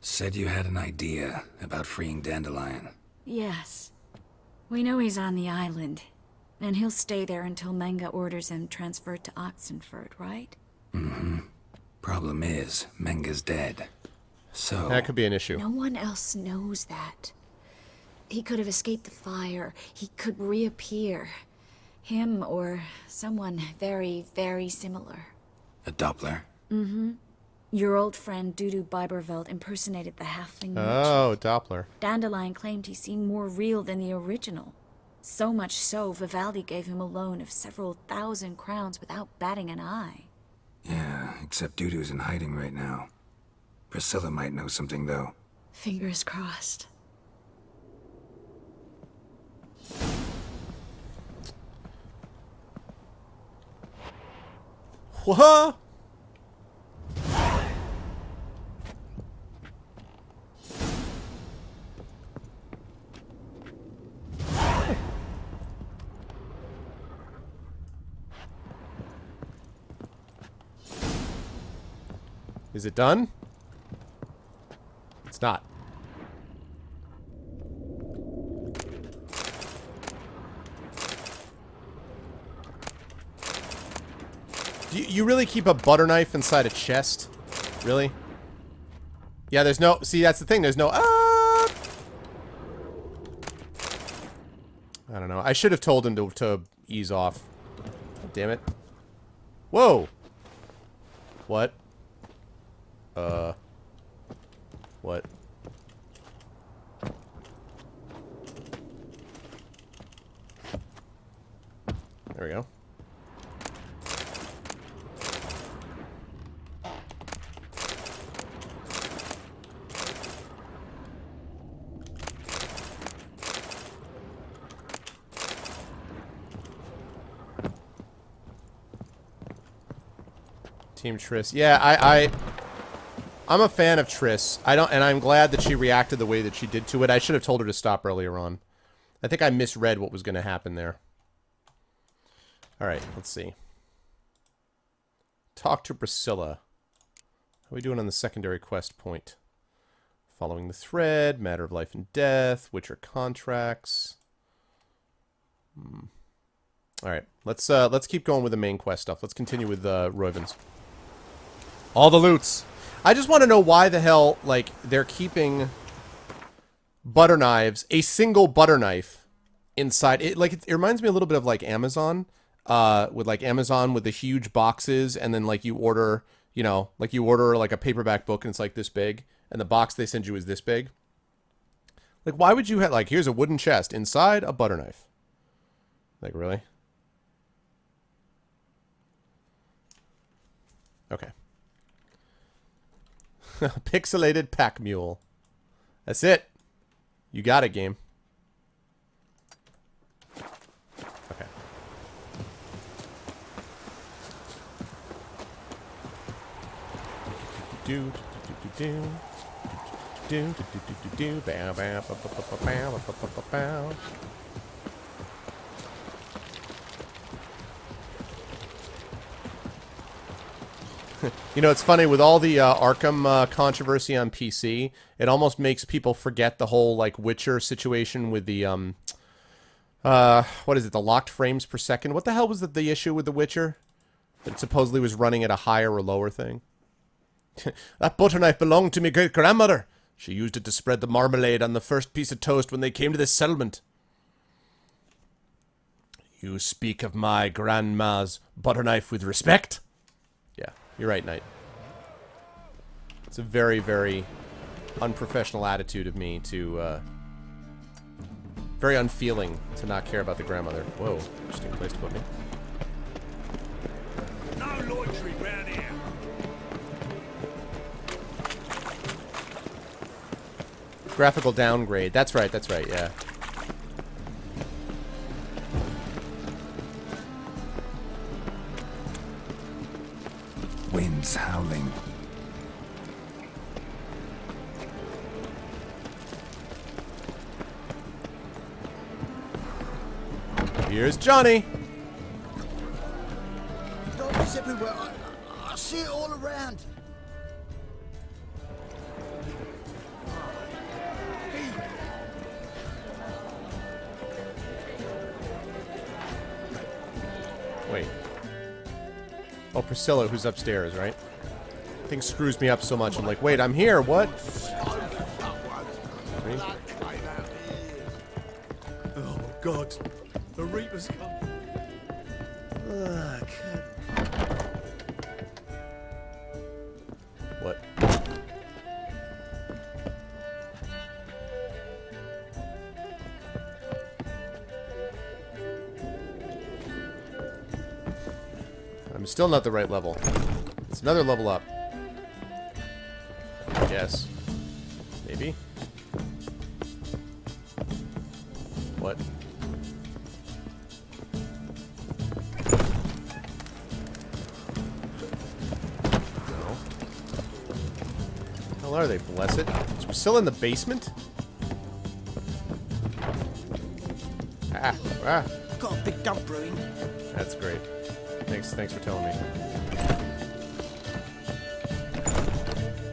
Said you had an idea about freeing Dandelion. Yes. We know he's on the island, and he'll stay there until Menga orders him transferred to Oxenford, right? Problem is, Menga's dead. So... That could be an issue. No one else knows that. He could have escaped the fire. He could reappear. Him or someone very, very similar. a Doppler? Your old friend Dudu Biberveld impersonated the halfling merchant. Oh, Doppler. Dandelion claimed he seemed more real than the original. So much so, Vivaldi gave him a loan of several thousand crowns without batting an eye. Yeah, except Dudu's in hiding right now. Priscilla might know something, though. Fingers crossed. What? Is it done? It's not. Do you really keep a butter knife inside a chest? Really? Yeah, there's no... See, that's the thing. There's no... I don't know. I should have told him to ease off. Damn it. Whoa! What? What? There we go. Team Triss. Yeah, I'm a fan of Triss. And I'm glad that she reacted the way that she did to it. I should have told her to stop earlier on. I think I misread what was going to happen there. Alright, let's see. Talk to Priscilla. How are we doing on the secondary quest point? Following the thread, matter of life and death, Witcher contracts. Alright, let's keep going with the main quest stuff. Let's continue with Roivens. All the loots. I just want to know why the hell, like, they're keeping butter knives, a single butter knife inside. It reminds me a little bit of, like, Amazon, with the huge boxes, and then, like, you order, like, a paperback book, and it's, like, this big, and the box they send you is this big. Like, why would you have, like, here's a wooden chest, inside a butter knife? Like, really? Okay. Pixelated pack mule. That's it. You got it, game. Okay. You know, it's funny, with all the Arkham controversy on PC, it almost makes people forget the whole, like, Witcher situation with the, what is it, the locked frames per second? What the hell was the issue with The Witcher? That it supposedly was running at a higher or lower thing? That butter knife belonged to me great-grandmother. She used it to spread the marmalade on the first piece of toast when they came to this settlement. You speak of my grandma's butter knife with respect? Yeah. You're right, Knight. It's a very, very unprofessional attitude of me to, very unfeeling to not care about the grandmother. Whoa, interesting place to put me. No loitering round here. Graphical downgrade. That's right, yeah. Winds howling. Here's Johnny. Zombies everywhere. I see it all around. Oh, Priscilla, who's upstairs, right? Thing screws me up so much. I'm like, wait, I'm here. What? Me? Oh, God. The Reaper's come. What? I'm still not the right level. It's another level up. Yes. Maybe. What? No. How are they, blessed? Is Priscilla in the basement? Ah. Got a big dump brewing. That's great. Thanks for telling me.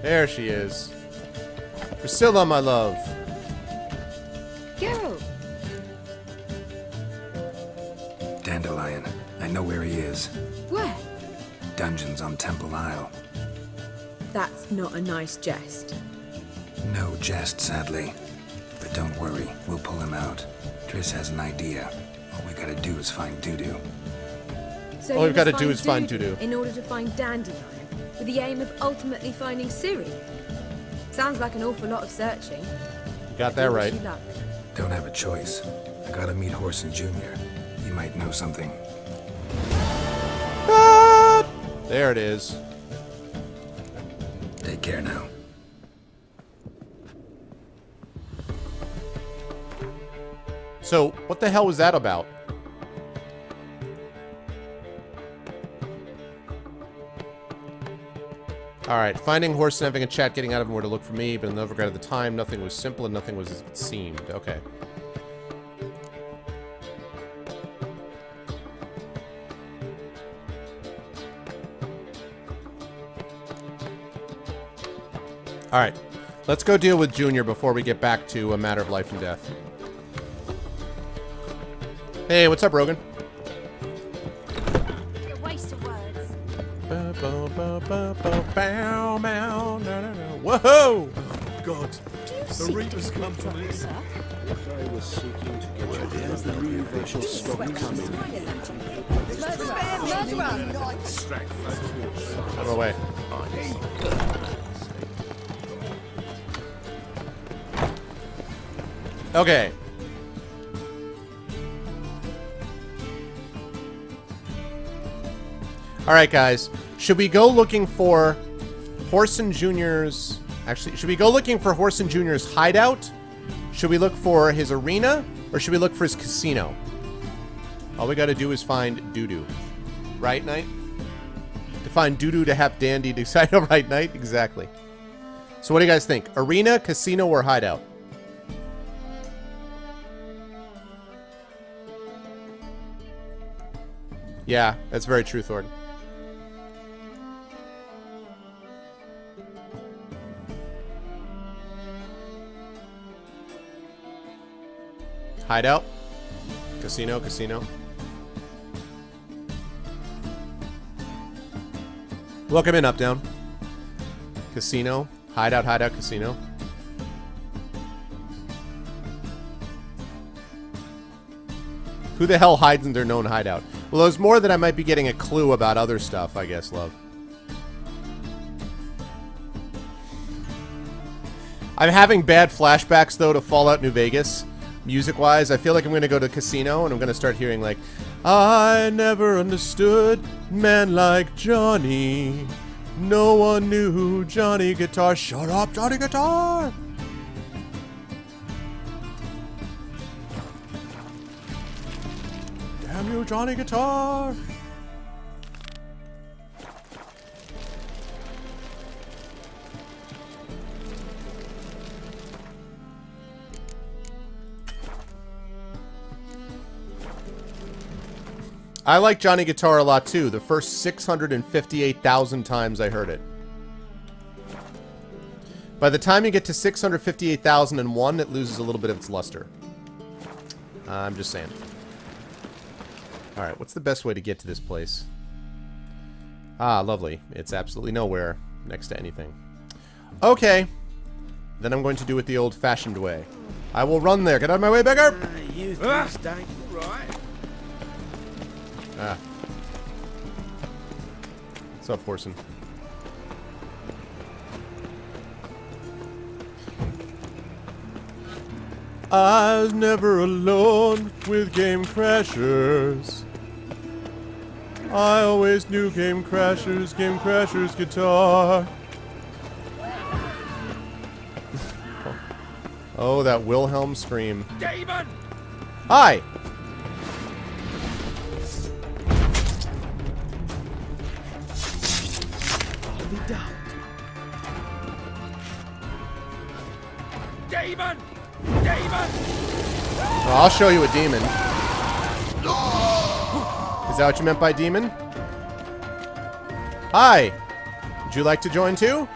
There she is. Priscilla, my love. Geralt! Dandelion. I know where he is. Where? Dungeons on Temple Isle. That's not a nice jest. No jest, sadly. But don't worry, we'll pull him out. Triss has an idea. All we gotta do is find Dudu. So All you we've gotta must do is find Dudu Dudu. in order to find Dandelion, with the aim of ultimately finding Ciri. Sounds like an awful lot of searching. You got that right. Wish you luck. Don't have a choice. I gotta meet Horson Jr. He might know something. Ah! There it is. Take care now. So, what the hell was that about? Alright, finding Horson, having a chat, getting out of him where to look for me, but in the regard of the time, nothing was simple and nothing was as it seemed. Okay. Alright, let's go deal with Junior before we get back to a matter of life and death. Hey, what's up, Rogan? A waste of words. Whoa! God. Do you The seek Reaper's to come for me. sir? If I was seeking to get you dead, the reaver shall stop coming. Out of the way. Okay. Alright, guys. Should we go looking for Horson Jr.'s... Actually, should we go looking for Horson Jr.'s hideout? Should we look for his arena? Or should we look for his casino? All we gotta do is find Dudu. Right, Knight? To find Dudu to have Dandy decide. Right, Knight? Exactly. So what do you guys think? Arena, casino, or hideout? Yeah, that's very true, Thornton. Hideout. Casino, casino. Welcome in, Up Down. Casino. Hideout, hideout, casino. Who the hell hides in their known hideout? Well, there's more that I might be getting a clue about other stuff, I guess, love. I'm having bad flashbacks, though, to Fallout New Vegas. Music-wise, I feel like I'm going to go to casino, and I'm going to start hearing, like, I never understood men like Johnny. No one knew Johnny Guitar. Shut up, Johnny Guitar! Damn you, Johnny Guitar! I like Johnny Guitar a lot too. The first 658,000 times I heard it. By the time you get to 658,001, it loses a little bit of its luster. I'm just saying. Alright, what's the best way to get to this place? Ah, lovely. It's absolutely nowhere next to anything. Okay. Then I'm going to do it the old-fashioned way. I will run there. Get out of my way, beggar! You these days. Right. Ah. What's up, Horson? I was never alone with Game Crashers. I always knew Game Crashers guitar. Oh, that Wilhelm scream. Damon! Hi! Damon! Damon! Well, I'll show you a demon. Is that what you meant by demon? Hi! Would you like to join too?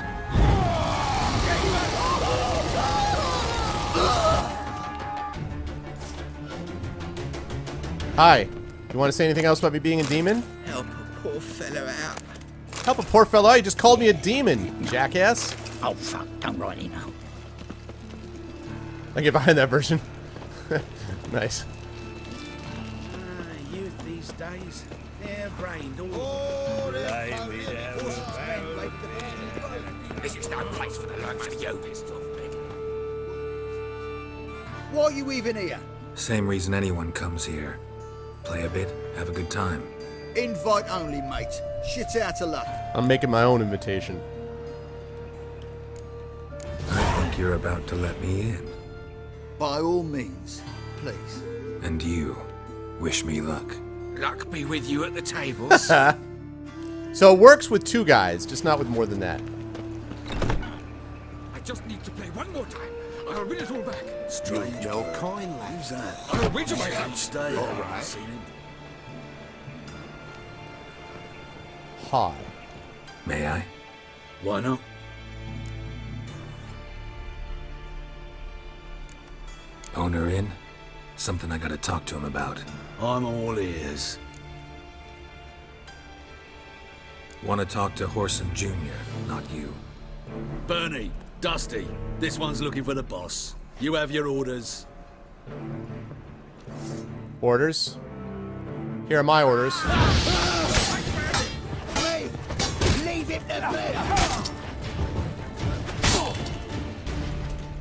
Hi. You want to say anything else about me being a demon? Help a poor fellow out. Help a poor fellow out? You just called me a demon, jackass. Oh, fuck. Don't write it now. I get behind that version. Nice. Youth these days, they're brained all. Oh, This is no place for the likes of you. Why are you even here? Same reason anyone comes here. Play a bit, have a good time. Invite only, mate. Shit out of luck. I'm making my own invitation. I think you're about to let me in. By all means, please. And you, wish me luck. Luck be with you at the tables. So it works with two guys, just not with more than that. I just need to play one more time. I'll win it all back. Strange old kind, who's that? I'll wager my hand. Stay all right. Hi. May I? Why not? Owner in? Something I gotta talk to him about. I'm all ears. Wanna talk to Horson Jr., not you. Bernie, Dusty, this one's looking for the boss. You have your orders. Orders? Here are my orders. Leave him to me!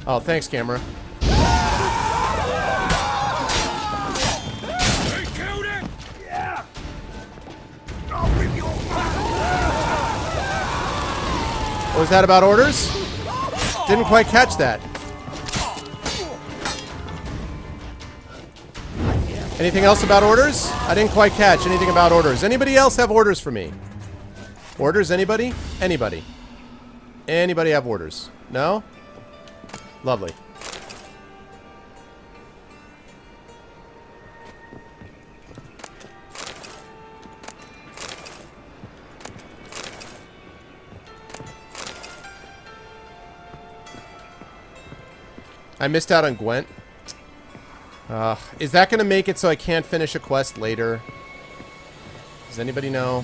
Oh, thanks, camera. They killed him! Yeah! I'll rip your What was that about orders? Didn't quite catch that. Anything else about orders? I didn't quite catch anything about orders. Anybody else have orders for me? Orders, anybody? Anybody? Anybody have orders? No? Lovely. I missed out on Gwent. Is that going to make it so I can't finish a quest later? Does anybody know?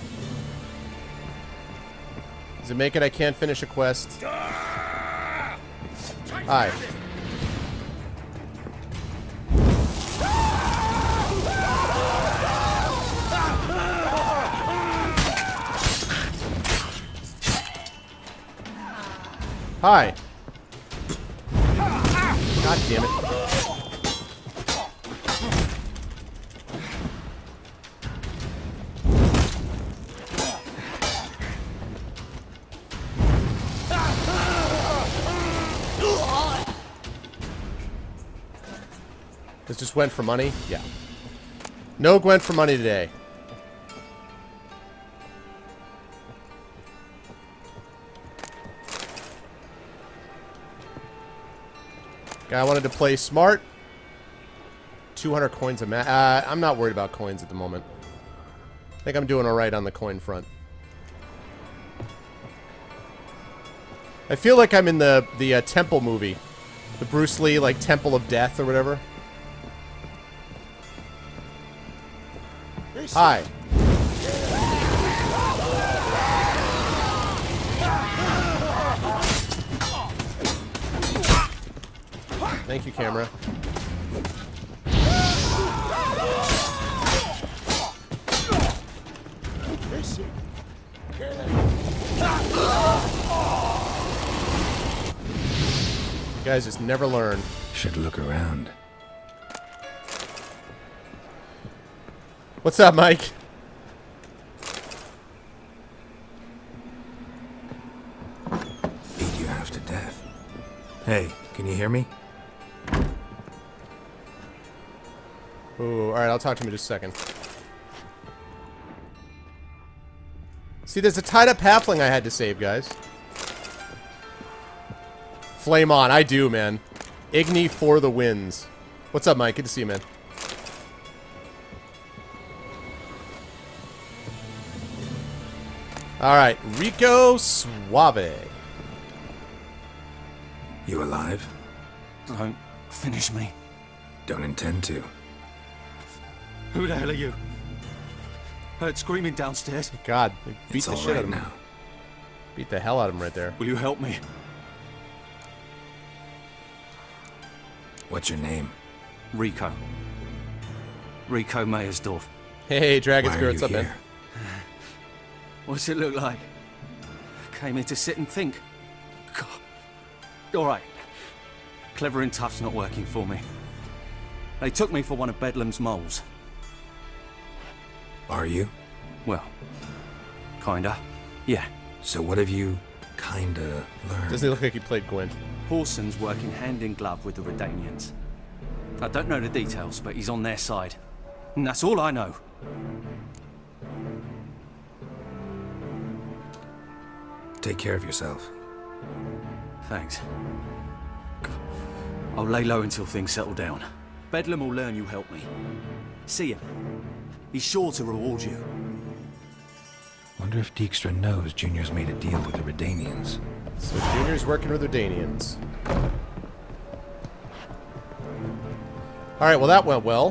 Does it make it I can't finish a quest? Hi. Hi. God damn it. This just went for money? Yeah. No Gwent for money today. Guy wanted to play smart. 200 coins a match. I'm not worried about coins at the moment. I think I'm doing alright on the coin front. I feel like I'm in the Temple movie. The Bruce Lee, like, Temple of Death or whatever. Hi. Thank you, camera. You guys just never learn. Should look around. What's up, Mike? Beat you half to death. Hey, can you hear me? Ooh, alright, I'll talk to him in just a second. See, there's a tied-up halfling I had to save, guys. Flame on, I do, man. Igni for the wins. What's up, Mike? Good to see you, man. Alright, Rico Suave. You alive? Don't finish me. Don't intend to. Who the hell are you? Heard screaming downstairs. God, they beat It's the all shit out right of him. now. Beat the hell out of him right there. Will you help me? What's your name? Rico. Rico Meyersdorf. Hey, Dragon Why are Spirit, you what's up, man? here? What's it look like? Came here to sit and think. God. All right. Clever and tough's not working for me. They took me for one of Bedlam's moles. Are you? Well, kinda. Yeah. So what have you kinda learned? Doesn't he look like he played Gwent? Horson's working hand in glove with the Redanians. I don't know the details, but he's on their side. And that's all I know. Take care of yourself. Thanks. I'll lay low until things settle down. Bedlam will learn you helped me. See him. He's sure to reward you. Wonder if Dijkstra knows Junior's made a deal with the Redanians. So Junior's working with the Danians. Alright, well that went well.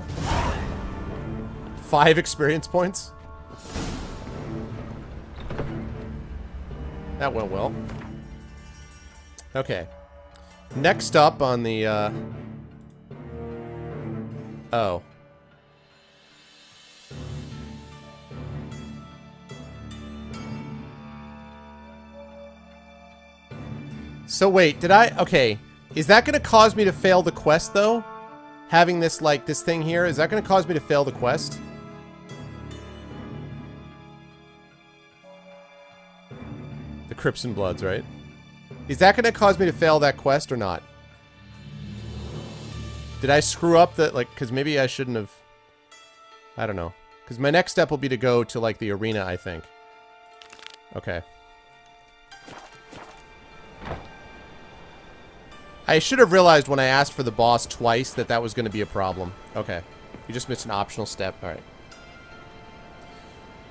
5 experience points. That went well. Okay. Next up on the, Oh. So wait, did I... Okay. Is that going to cause me to fail the quest, though? Having this, like, this thing here? Is that going to cause me to fail the quest? The Crimson Bloods, right? Is that going to cause me to fail that quest or not? Did I screw up the... Like, because maybe I shouldn't have... I don't know. Because my next step will be to go to, like, the arena, I think. Okay. I should have realized when I asked for the boss twice that that was going to be a problem. Okay. You just missed an optional step. Alright.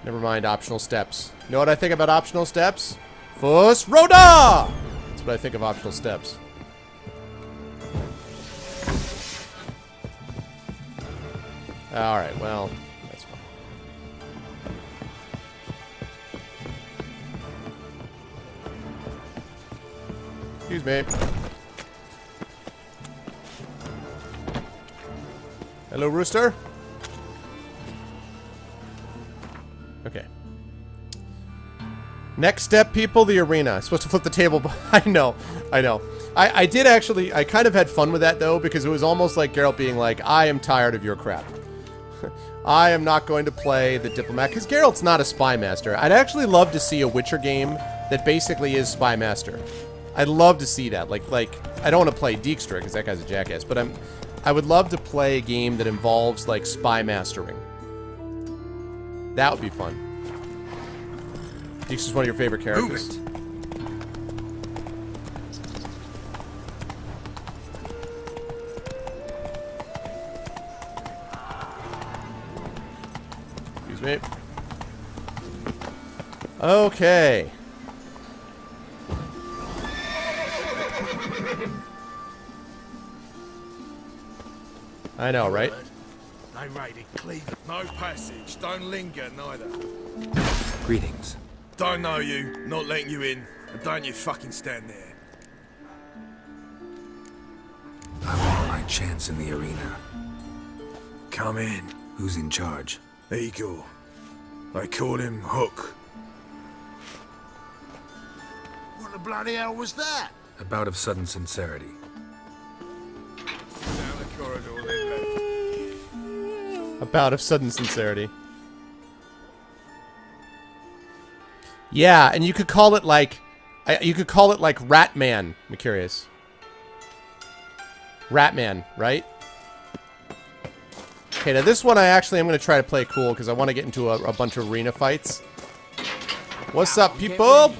Never mind optional steps. You know what I think about optional steps? Fus Roda! That's what I think of optional steps. Alright, well, that's fine. Excuse me. Hello, Rooster. Okay. Next step, people, the arena. I'm supposed to flip the table. I know. I did actually, I kind of had fun with that, though, because it was almost like Geralt being like, I am tired of your crap. I am not going to play the Diplomat, because Geralt's not a Spy Master. I'd actually love to see a Witcher game that basically is Spy Master. I'd love to see that. Like I don't want to play Dijkstra, because that guy's a jackass, but I would love to play a game that involves, like, spy mastering. That would be fun. Dijkstra's one of your favorite characters. Excuse me. Okay. I know, right? They raided Cleveland. No passage. Don't linger, neither. Greetings. Don't know you, not letting you in, and don't you fucking stand there. I chance in the arena. Come in. Who's in charge? Igor. They call him Hook. What the bloody hell was that? A bout of sudden sincerity. Down the corridor they left. A bout of sudden sincerity. Yeah, and you could call it like... Ratman, I'm curious. Ratman, right? Okay, now this one I'm going to try to play cool because I want to get into a bunch of arena fights. What's up, people?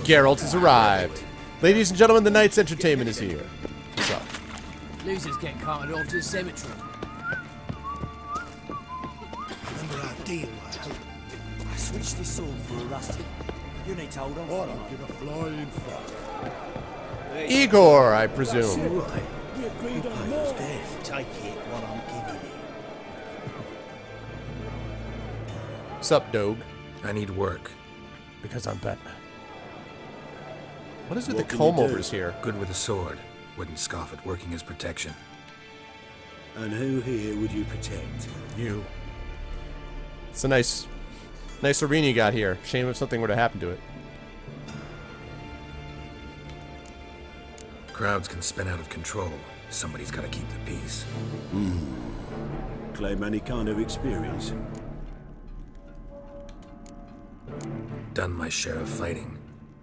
Geralt has arrived. Ladies and gentlemen, the night's entertainment is here. What's up? Losers get carted off to the cemetery. Remember our deal, I hope. I switched this sword for a rusty. You need to hold on. I don't give a flying fuck. Igor, I presume. Right. We agreed on more. Death. Take it what I'm giving you. Sup, Dogue? I need work. Because I'm Batman. What is with the comb-overs here? Good with a sword. Wouldn't scoff at working as protection. And who here would you protect? You. It's a nice arena you got here. Shame if something were to happen to it. Crowds can spin out of control. Somebody's got to keep the peace. Claim any kind of experience? Done my share of fighting.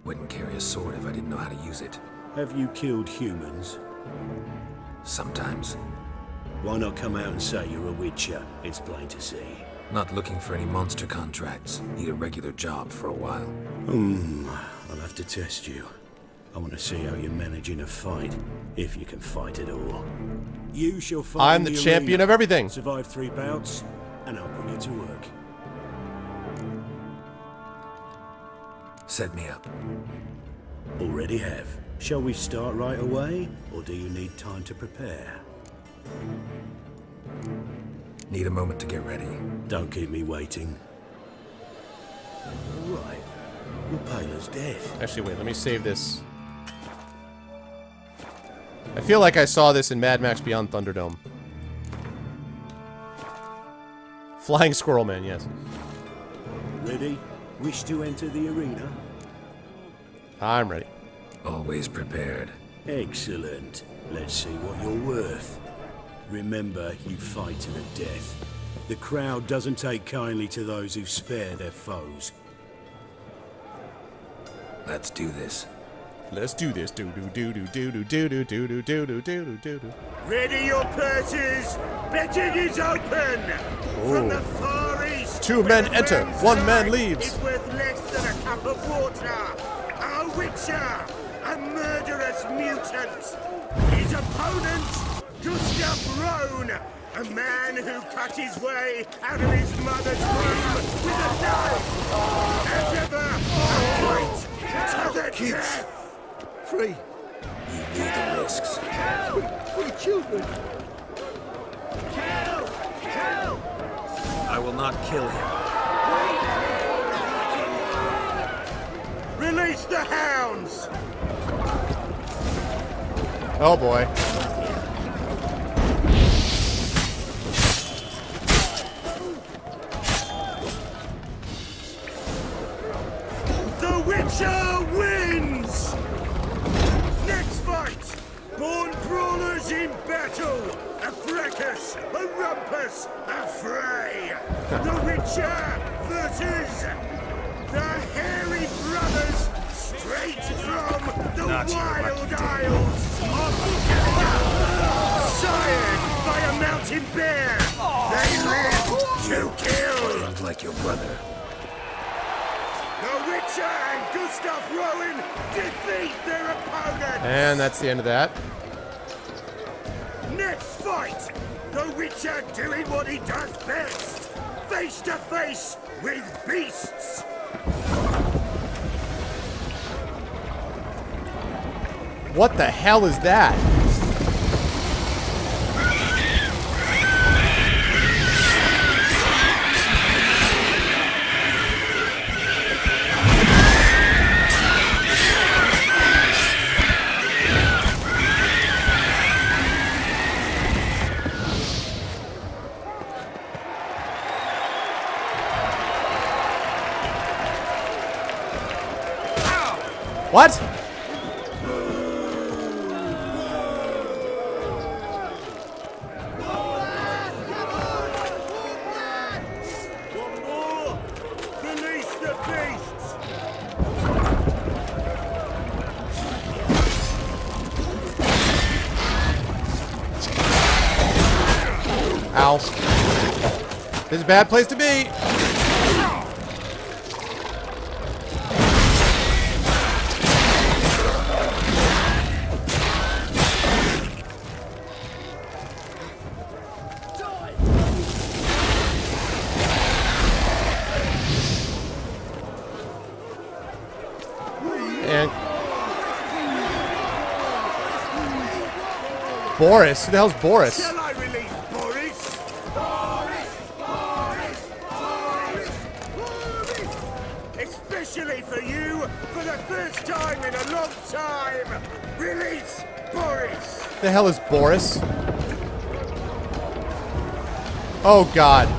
Wouldn't carry a sword if I didn't know how to use it. Have you killed humans? Sometimes. Why not come out and say you're a witcher? It's plain to see. Not looking for any monster contracts. Need a regular job for a while. I'll have to test you. I want to see how you manage in a fight, if you can fight at all. You shall fight. I'm the champion of everything. Survive 3 bouts, and I'll put you to work. Set me up. Already have. Shall we start right away, or do you need time to prepare? Need a moment to get ready. Don't keep me waiting. All right. You're pale as death. Actually, wait, let me save this. I feel like I saw this in Mad Max Beyond Thunderdome. Flying Squirrel Man, yes. Ready? Wish to enter the arena? I'm ready. Always prepared. Excellent. Let's see what you're worth. Remember, you fight to the death. The crowd doesn't take kindly to those who spare their foes. Let's do this. Let's do this. Do do do do do do do do do do do do do do. Ready your purses! Betting is open! From the Far East! 2 men enter, 1 man leaves. It's worth less than a cup of water! A witcher! A murderous mutant! His opponent, Gustav Rohn! A man who cut his way out of his mother's womb with a knife! As ever, a fight to the death! Free. You need the risks. Free children. I will not kill him. Release the hounds! Oh boy. The Witcher wins! Next fight! Born brawlers in battle! A fracas, a rumpus, a fray! The Witcher versus the Hairy Brothers, straight from the Wild Isles of Canada! Sired by a mountain bear! They live to kill! Sounds like your brother. The Witcher and Gustav Rowan defeat their opponent! And that's the end of that. Next fight! The Witcher doing what he does best! Face to face with beasts! What the hell is that? What? One more! Release the beasts! Ow. This is a bad place to be. And Boris? Who the hell's Boris? Shall I release Boris? Especially for you, for the first time in a long time! Release Boris! The hell is Boris? Oh God.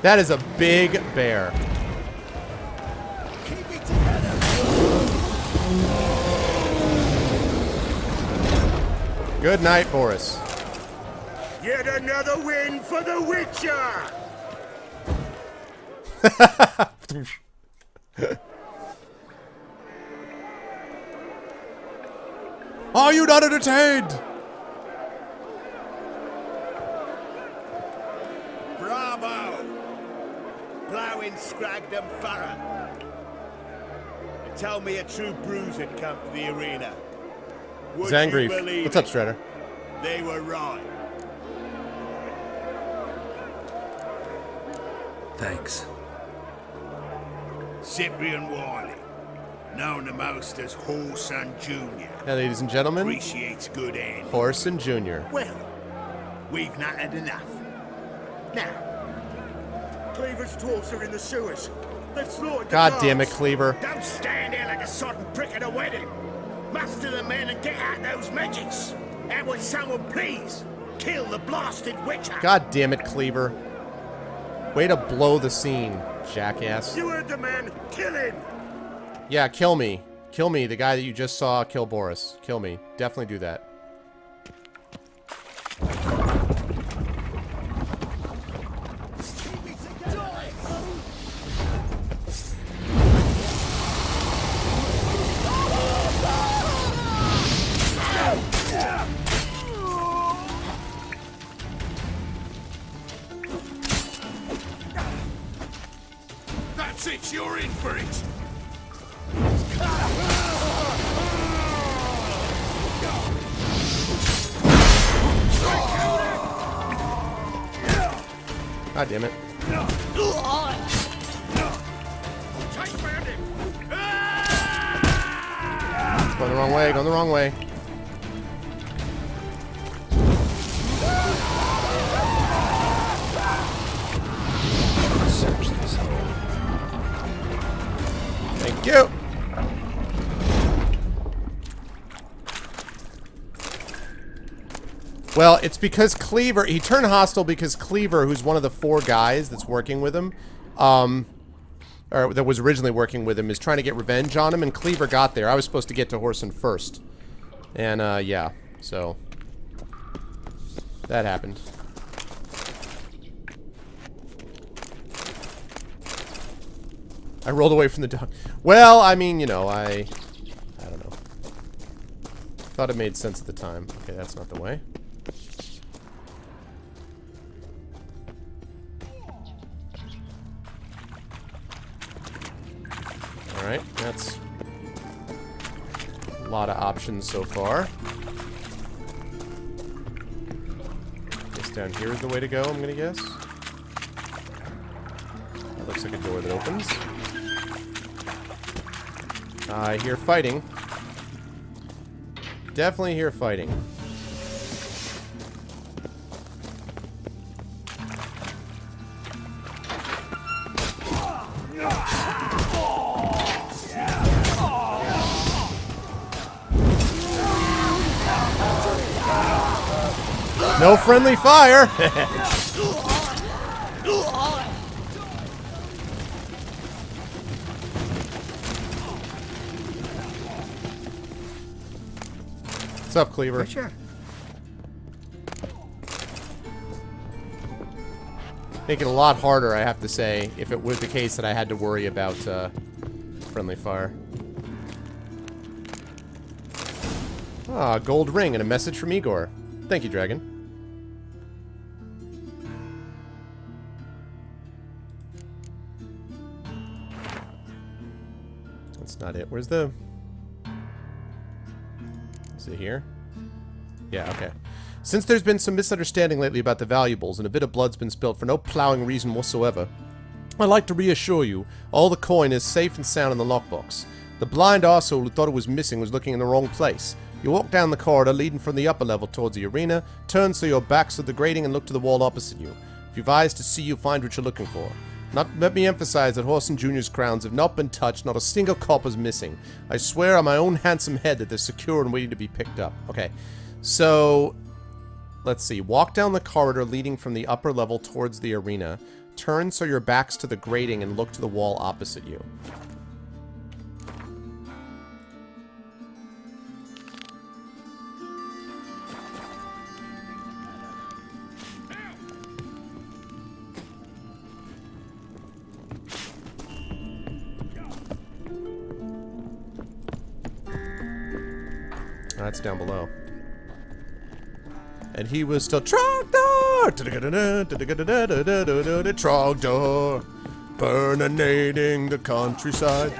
That is a big bear. Good night, Boris. Yet another win for the Witcher! Are you not entertained? Bravo! Ploughing Scragdom Farah. Tell me a true bruise had come to the arena. Would you Zangief. believe What's up, it? Strider? They were right. Thanks. Cyprian Wiley, known the most as Whoreson Jr. Yeah, ladies and gentlemen, Appreciates good end. Whoreson Jr. Well, we've not had enough. Now, Cleaver's dwarfs are in the sewers. They've slaughtered the God damn it, guards. Cleaver. Don't stand there like a sodden prick at a wedding. Muster the men and get out those magics. And would someone please kill the blasted witcher? God damn it, Cleaver. Way to blow the scene, jackass. You heard the man. Kill him. Yeah, kill me. Kill me, the guy that you just saw kill Boris. Kill me. Definitely do that. That's it. You're in for it. God damn it. Going the wrong way, going the wrong way. Search this hole. Thank you. Well, it's because Cleaver, he turned hostile because Cleaver, who's one of the 4 guys that's working with him, or that was originally working with him, is trying to get revenge on him, and Cleaver got there. I was supposed to get to Whoreson first. And, yeah, so that happened. I rolled away from the dog. Well, I mean, you know, I don't know. Thought it made sense at the time. Okay, that's not the way. Alright, that's a lot of options so far. Guess down here is the way to go, I'm gonna guess. That looks like a door that opens. I hear fighting. Definitely hear fighting. No friendly fire! What's up, Cleaver? Sure. Make it a lot harder, I have to say, if it was the case that I had to worry about friendly fire. Ah, gold ring and a message from Igor. Thank you, Dragon. That's not it. Where's the... Is it here? Yeah, okay. Since there's been some misunderstanding lately about the valuables and a bit of blood's been spilt for no plowing reason whatsoever, I'd like to reassure you, all the coin is safe and sound in the lockbox. The blind arsehole who thought it was missing was looking in the wrong place. You walk down the corridor leading from the upper level towards the arena, turn so your back's to the grating and look to the wall opposite you. If you've eyes to see, you'll find what you're looking for. Let me emphasize that Horson Jr.'s crowns have not been touched, not a single copper's missing. I swear on my own handsome head that they're secure and waiting to be picked up. Okay, so... Let's see. Walk down the corridor leading from the upper level towards the arena. Turn so your back's to the grating and look to the wall opposite you. That's down below. And he was still Trogdor! Trogdor! Burninating the countryside.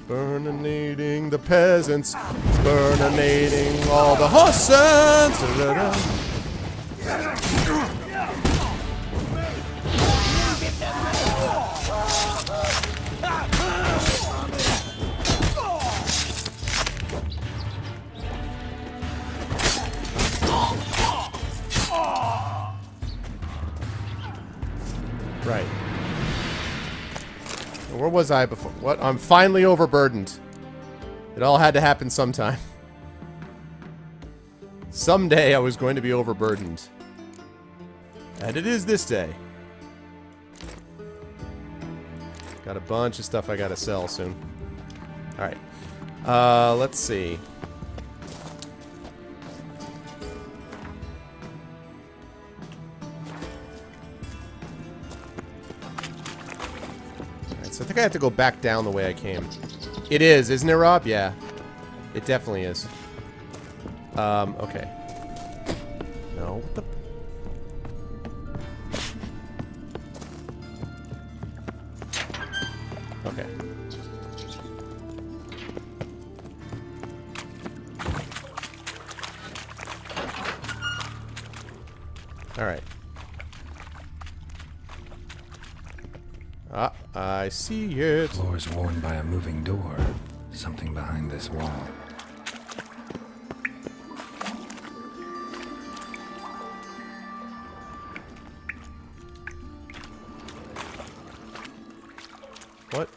Burninating the peasants. Burninating all the horses. Right. Where was I before? What? I'm finally overburdened. It all had to happen sometime. Someday I was going to be overburdened. And it is this day. Got a bunch of stuff I gotta sell soon. Alright. Let's see. So I think I have to go back down the way I came. It is, isn't it, Rob? Yeah. It definitely is. Okay. No, what the... Okay. Alright. Ah, I see it. Floor's worn by a moving door. Something behind this wall. What?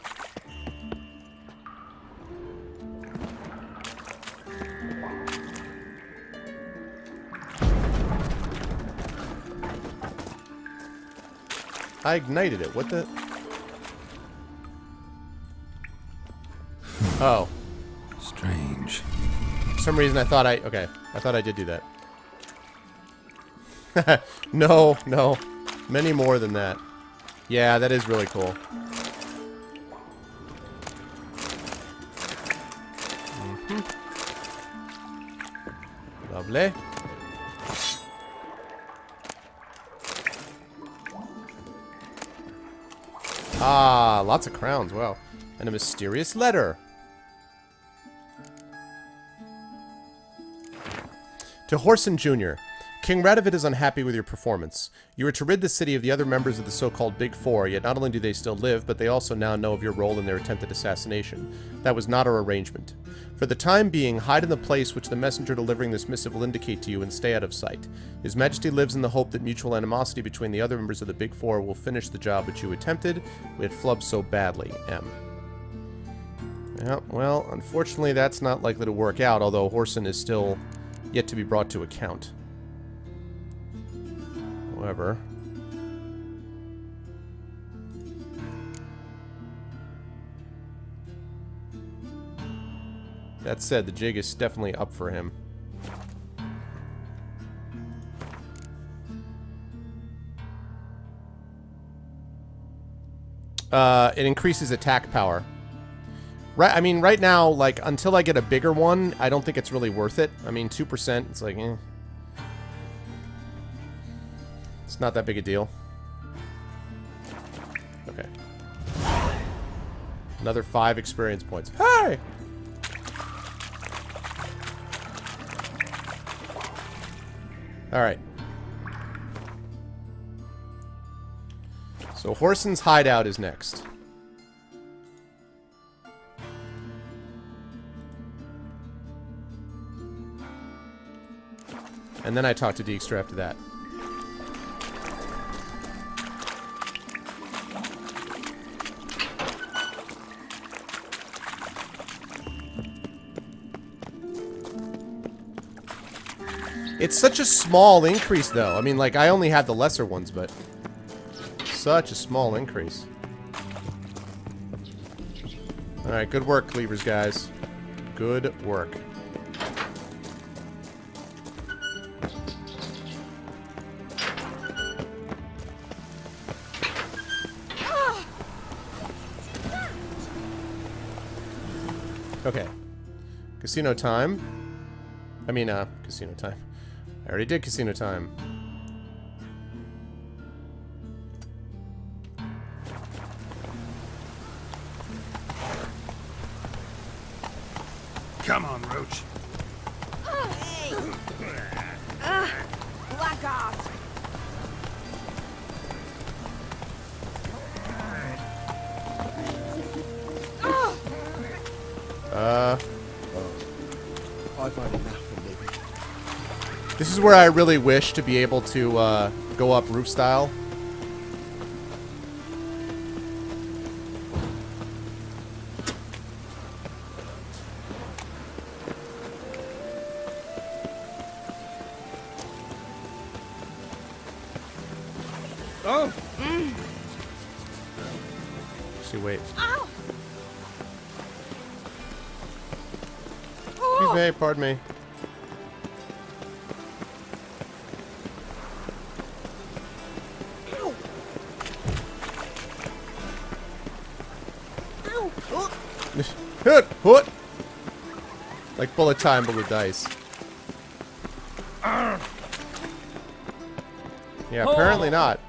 I ignited it. What the... Oh. Strange. For some reason I thought I... Okay. I thought I did do that. No, no. Many more than that. Yeah, that is really cool. Lovely. Ah, lots of crowns. Wow. And a mysterious letter. To Horson Jr., King Radovid is unhappy with your performance. You are to rid the city of the other members of the so-called Big Four, yet not only do they still live, but they also now know of your role in their attempted assassination. That was not our arrangement. For the time being, hide in the place which the messenger delivering this missive will indicate to you and stay out of sight. His Majesty lives in the hope that mutual animosity between the other members of the Big Four will finish the job which you attempted. We had flubbed so badly, M. Yeah, well, unfortunately that's not likely to work out, although Horson is still yet to be brought to account. However, that said, the jig is definitely up for him. It increases attack power. Right, I mean, right now, like, until I get a bigger one, I don't think it's really worth it. I mean, 2%, it's like, eh. It's not that big a deal. Okay. Another 5 experience points. Hey! Alright. So, Whoreson's hideout is next. And then I talk to Dijkstra after that. It's such a small increase, though. I mean, like, I only had the lesser ones, but... Such a small increase. Alright, good work, Cleavers, guys. Good work. Okay. Casino time. I mean, casino time. I already did casino time. Come on, Roach. Hey! Blackguard! I've had enough of living. This is where I really wish to be able to go up roof style. Oh! Actually, wait. Ow! Excuse me, pardon me. Hut! Like bullet time, bullet dice. Yeah, apparently not.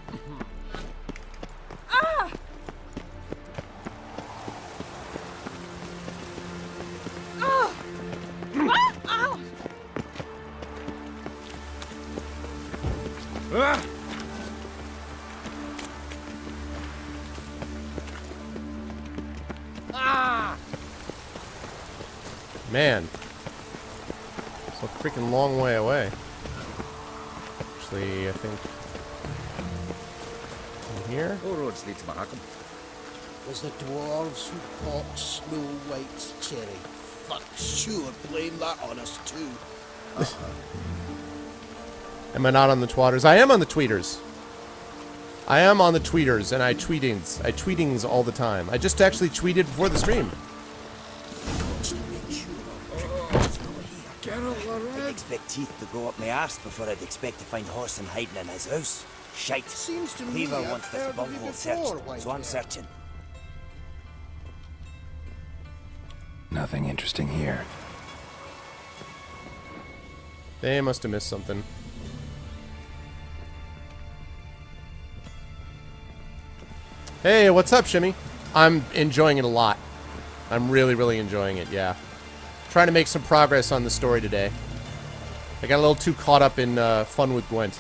Man. It's a freaking long way away. Actually, I think... in here? All roads lead to Mahakam. Was the dwarves who bought Snow White's cherry. Fuck, sure, blame that on us too. Am I not on the twatters? I am on the tweeters. I am on the tweeters, and I tweetings all the time. I just actually tweeted before the stream. I'd expect teeth to go up my arse before I'd expect to find Whoreson hiding in his house. Shite. Seems to me Cleaver I've wants this heard of you bunghole before, searched, White so I'm Bear. searching. Nothing interesting here. They must have missed something. Hey, what's up, Shimmy? I'm enjoying it a lot. I'm really, really enjoying it, yeah. Trying to make some progress on the story today. I got a little too caught up in fun with Gwent.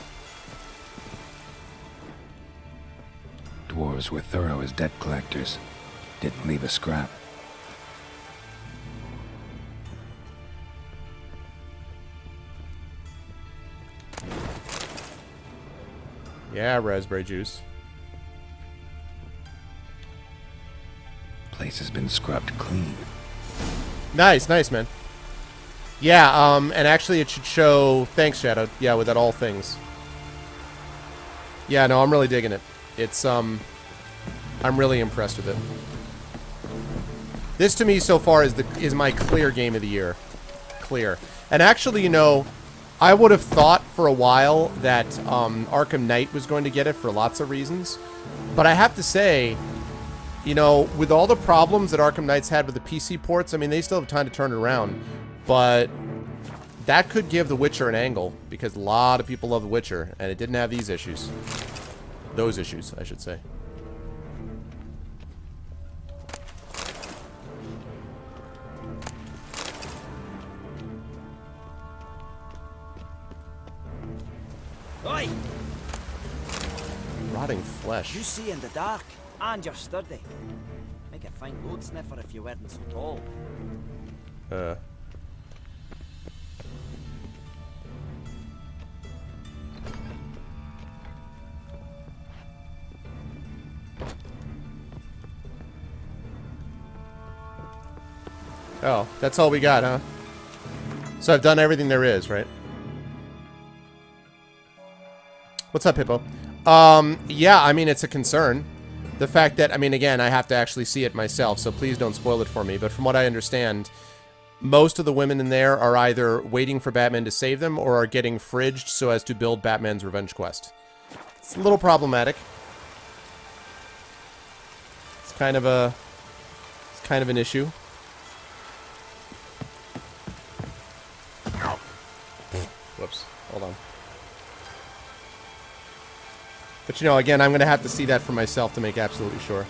Dwarves were thorough as debt collectors. Didn't leave a scrap. Yeah, raspberry juice. Place has been scrubbed clean. Nice, nice, man. Yeah, and actually it should show... Thanks, Shadow. Yeah, with that all things. Yeah, no, I'm really digging it. It's, I'm really impressed with it. This, to me, so far, is my clear game of the year. Clear. And actually, you know, I would have thought for a while that Arkham Knight was going to get it for lots of reasons. But I have to say, you know, with all the problems that Arkham Knight's had with the PC ports, I mean, they still have time to turn it around. But that could give The Witcher an angle, because a lot of people love The Witcher, and it didn't have these issues. Those issues, I should say. Oi! Rotting flesh. You see in the dark, and you're sturdy. Make a fine load sniffer if you weren't so tall. Oh, that's all we got, huh? So I've done everything there is, right? What's up, Hippo? Yeah, I mean, it's a concern. The fact that, I mean, again, I have to actually see it myself, so please don't spoil it for me. But from what I understand, most of the women in there are either waiting for Batman to save them or are getting fridged so as to build Batman's revenge quest. It's a little problematic. It's kind of an issue. Whoops. Hold on. But, you know, again, I'm going to have to see that for myself to make absolutely sure.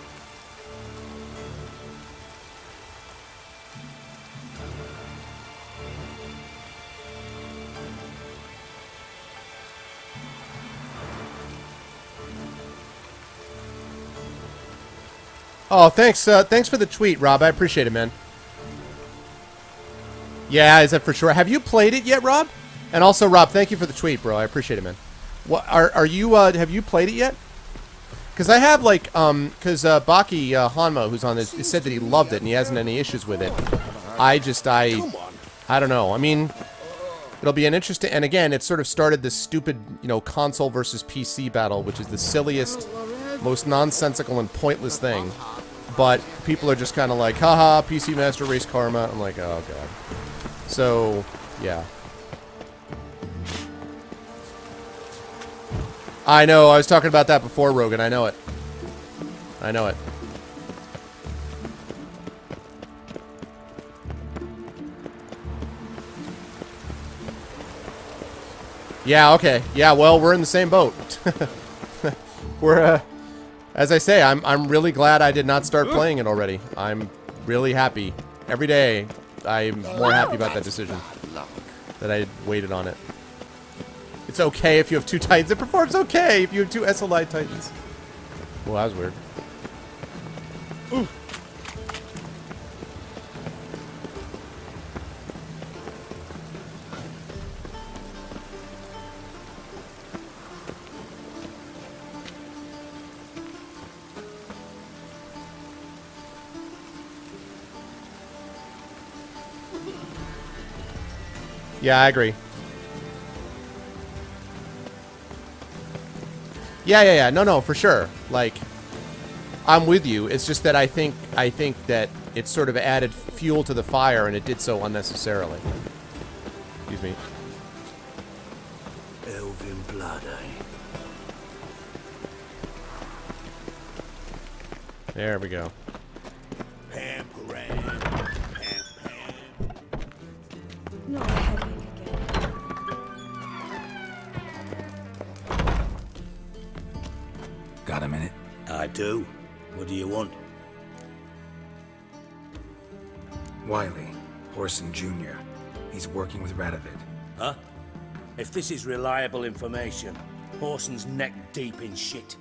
Oh, thanks. Thanks for the tweet, Rob. I appreciate it, man. Yeah, is that for sure? Have you played it yet, Rob? And also, Rob, thank you for the tweet, bro. I appreciate it, man. What are you? Have you played it yet? Because I have, like, because Baki Hanma, who's on this, said that he loved it and he hasn't any issues with it. I don't know. I mean, it'll be an interesting. And again, it sort of started this stupid, you know, console versus PC battle, which is the silliest, most nonsensical and pointless thing. But people are just kind of like, haha, PC Master Race Karma. I'm like, oh god. So, yeah. I know, I was talking about that before, Rogan. I know it. I know it. Yeah, okay. Yeah, well, we're in the same boat. We're, as I say, I'm really glad I did not start playing it already. I'm really happy. Every day, I'm more happy about that decision. That I waited on it. It's okay if you have two Titans. It performs okay if you have two SLI Titans. Well, that was weird. Ooh. Yeah, I agree. Yeah. No, for sure. Like, I'm with you. It's just that I think that it sort of added fuel to the fire, and it did so unnecessarily. Excuse me. Elven blood, eh? There we go. Not a headache again. Got a minute? I do. What do you want? Wiley, Horson Jr. He's working with Radovid. Huh? If this is reliable information, Horson's neck deep in shit.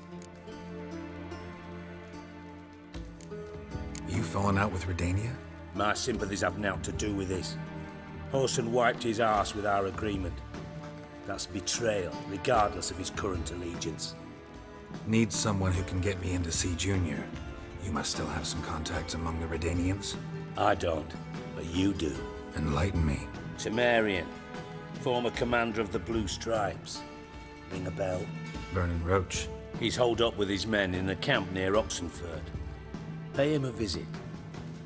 You falling out with Redania? My sympathies have naught to do with this. Horson wiped his arse with our agreement. That's betrayal, regardless of his current allegiance. Need someone who can get me into C. Jr. You must still have some contacts among the Redanians? I don't, but you do. Enlighten me. Temerian, former commander of the Blue Stripes. Ring a bell? Vernon Roach. He's holed up with his men in a camp near Oxenford. Pay him a visit.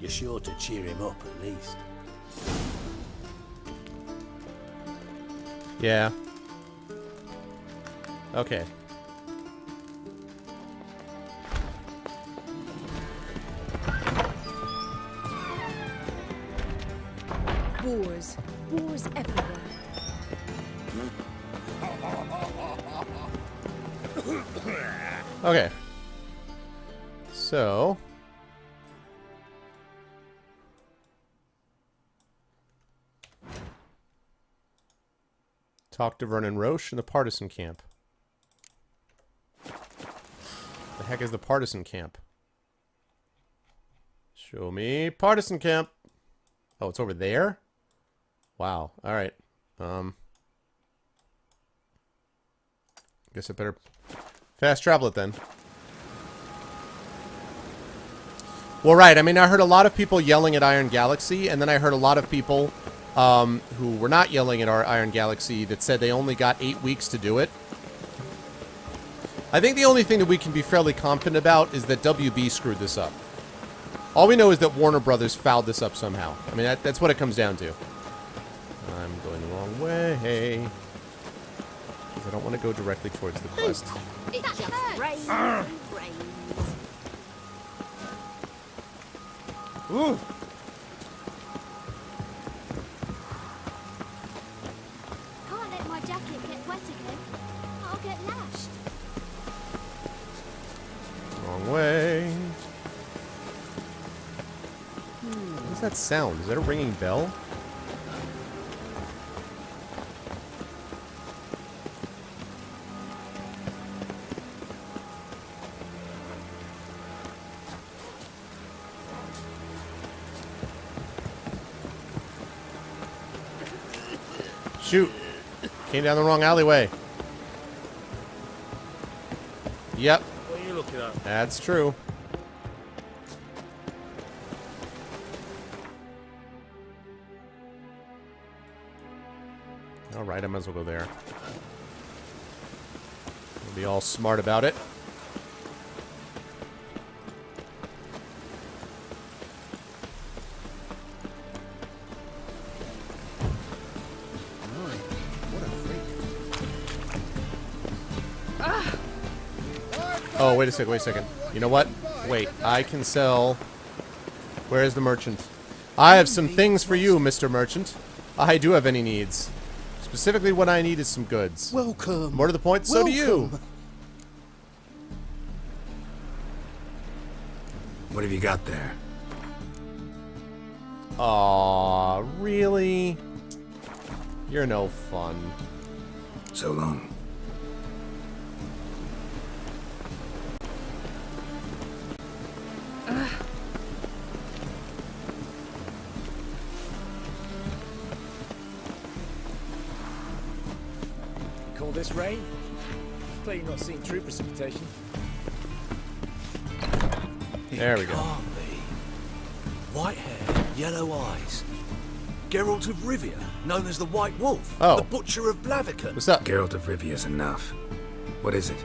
You're sure to cheer him up at least. Yeah. Okay. Boars. Boars everywhere. Okay. So. Talk to Vernon Roche in the partisan camp. The heck is the partisan camp? Show me partisan camp. Oh, it's over there? Wow. All right. Guess I better fast travel it then. Well, right. I mean, I heard a lot of people yelling at Iron Galaxy, and then I heard a lot of people who were not yelling at our Iron Galaxy that said they only got 8 weeks to do it. I think the only thing that we can be fairly confident about is that WB screwed this up. All we know is that Warner Brothers fouled this up somehow. I mean, that's what it comes down to. I'm going the wrong way. I don't want to go directly towards the quest. It just rains and rains. Ooh. Can't let my jacket get wet again. I'll get lashed. Wrong way. What is that sound? Is that a ringing bell? Shoot. Came down the wrong alleyway. Yep. What are you looking at? That's true. Alright, I might as well go there. I'll be all smart about it. Oh, wait a second. You know what? Wait, I can sell... Where's the merchant? I have some things for you, Mr. Merchant. I do have any needs. Specifically, what I need is some goods. Welcome. More to the point, so do you. What have you got there? Aw, really? You're no fun. So long. Call this rain? Clearly not seen true precipitation. There we go. Can't be. White hair, yellow eyes. Geralt of Rivia, known as the White Wolf. Oh. The Butcher of Blaviken. What's up? Geralt of Rivia's enough. What is it?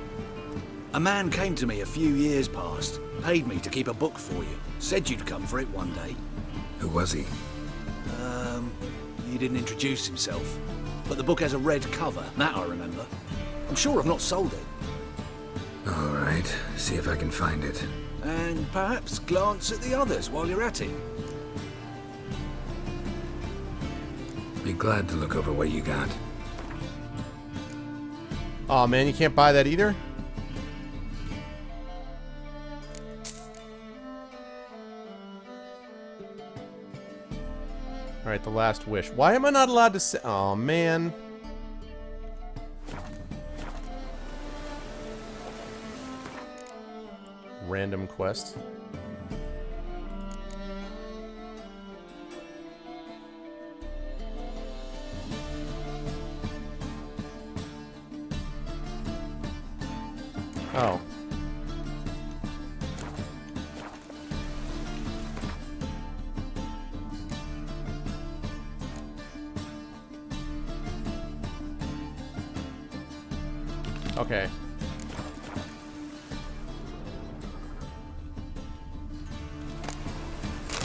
A man came to me a few years past, paid me to keep a book for you. Said you'd come for it one day. Who was he? He didn't introduce himself. But the book has a red cover, that I remember. I'm sure I've not sold it. All right, see if I can find it. And perhaps glance at the others while you're at it. Be glad to look over what you got. Aw, man, you can't buy that either? Alright, the last wish. Why am I not allowed to say... Aw, man. Random quest. Oh. Okay.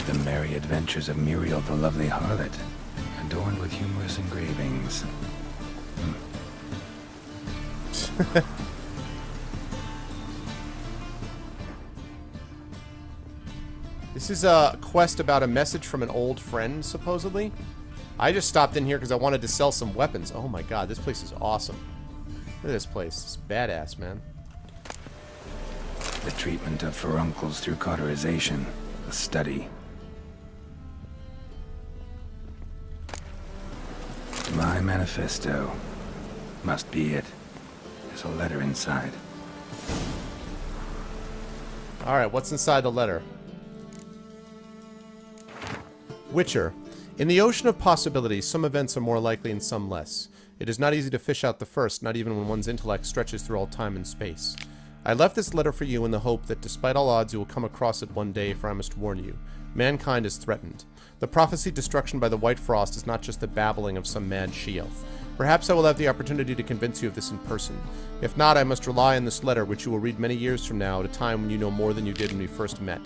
The Merry Adventures of Muriel the Lovely Harlot, adorned with humorous engravings. This is a quest about a message from an old friend, supposedly. I just stopped in here because I wanted to sell some weapons. Oh my god, this place is awesome. Look at this place. It's badass, man. The treatment of furuncles through cauterization. A study. My manifesto. Must be it. There's a letter inside. Alright, what's inside the letter? Witcher. In the ocean of possibilities, some events are more likely and some less. It is not easy to fish out the first, not even when one's intellect stretches through all time and space. I left this letter for you in the hope that despite all odds you will come across it one day, for I must warn you. Mankind is threatened. The prophesied destruction by the White Frost is not just the babbling of some mad she-elf. Perhaps I will have the opportunity to convince you of this in person. If not, I must rely on this letter, which you will read many years from now, at a time when you know more than you did when we first met.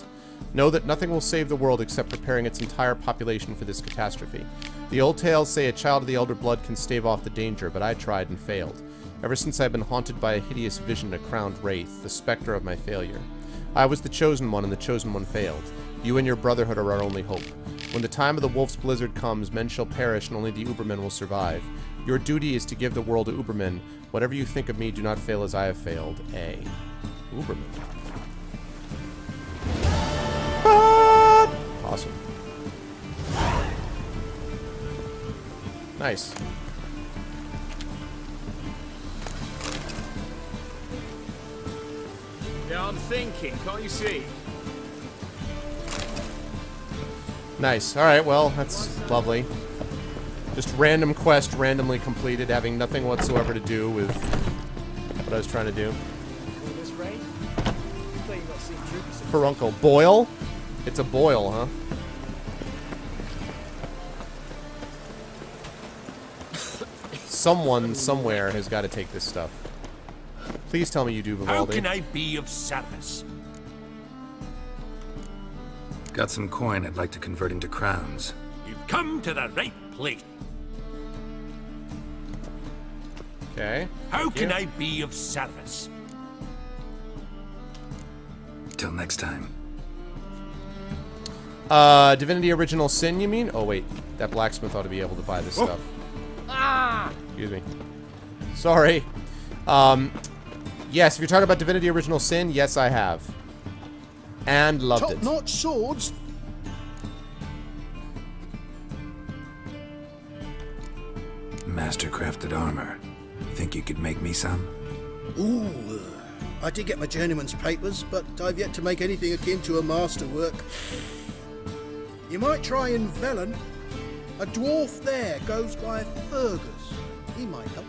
Know that nothing will save the world except preparing its entire population for this catastrophe. The old tales say a child of the elder blood can stave off the danger, but I tried and failed. Ever since I've been haunted by a hideous vision, a crowned wraith, the specter of my failure. I was the chosen one, and the chosen one failed. You and your brotherhood are our only hope. When the time of the wolf's blizzard comes, men shall perish, and only the Ubermen will survive. Your duty is to give the world to Ubermen. Whatever you think of me, do not fail as I have failed. A. Ubermen. Awesome. Nice. Yeah, I'm thinking, can't you see? Nice. Alright, well, that's lovely. Just random quest, randomly completed, having nothing whatsoever to do with what I was trying to do. This rain? Clearly not seen troops. Furuncle. Boil? It's a boil, huh? Someone, somewhere, has got to take this stuff. Please tell me you do, Vivaldi. How can I be of service? Got some coin I'd like to convert into crowns. You've come to the right place. Okay. How can I be of service? Till next time. Divinity Original Sin, you mean? Oh, wait. That blacksmith ought to be able to buy this stuff. Ah! Excuse me. Sorry. Yes, if you're talking about Divinity Original Sin, yes, I have. And loved it. Top-notch swords. Master-crafted armor. Think you could make me some? Ooh, I did get my journeyman's papers, but I've yet to make anything akin to a masterwork. You might try in Velen. A dwarf there goes by Fergus. He might help.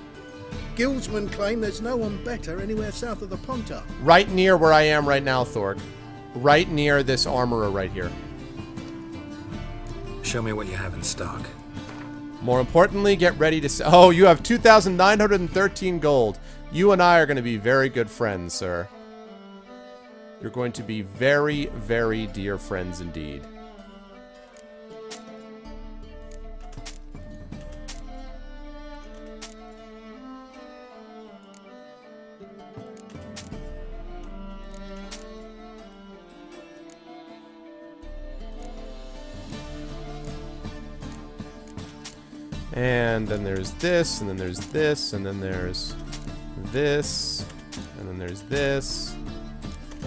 Guildsmen claim there's no one better anywhere south of the Pontar. Right near where I am right now, Thorg. Right near this armorer right here. Show me what you have in stock. More importantly, get ready to... Oh, you have 2,913 gold. You and I are going to be very good friends, sir. You're going to be very, very dear friends indeed. And then there's this, and then there's this, and then there's this, and then there's this,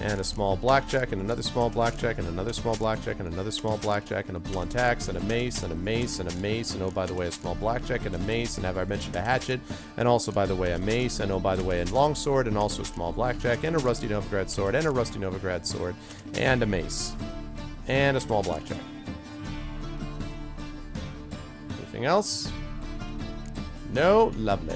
and a small blackjack, and another small blackjack, and another small blackjack, and another small blackjack, and a blunt axe, and a mace, and a mace, and a mace, and oh, by the way, a small blackjack, and a mace, and have I mentioned a hatchet, and also, by the way, a mace, and oh, by the way, a longsword, and also a small blackjack, and a rusty Novigrad sword, and a rusty Novigrad sword, and a mace, and a small blackjack. Anything else? No? Lovely.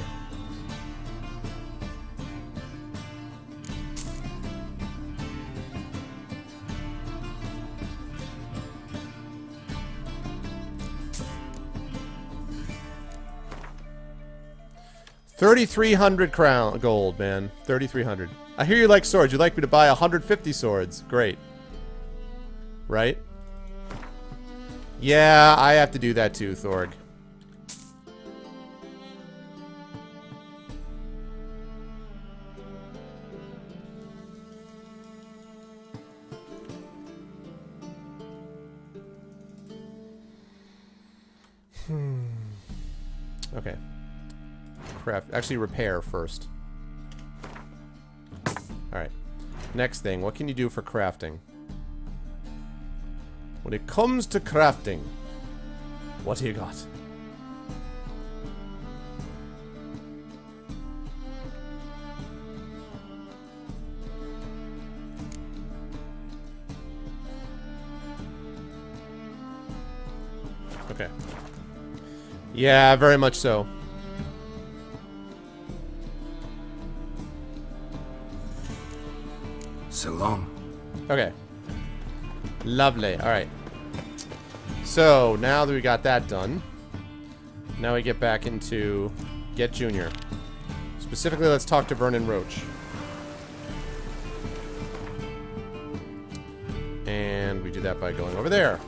$3,300 crown gold, man. 3,300. I hear you like swords. You'd like me to buy 150 swords. Great. Right? Yeah, I have to do that too, Thorg. Okay. Craft. Actually, repair first. Alright. Next thing. What can you do for crafting? When it comes to crafting, what do you got? Okay. Yeah, very much so. So long. Okay. Lovely. Alright. So, now that we got that done, now we get back into Get Junior. Specifically, let's talk to Vernon Roach. And we do that by going over there.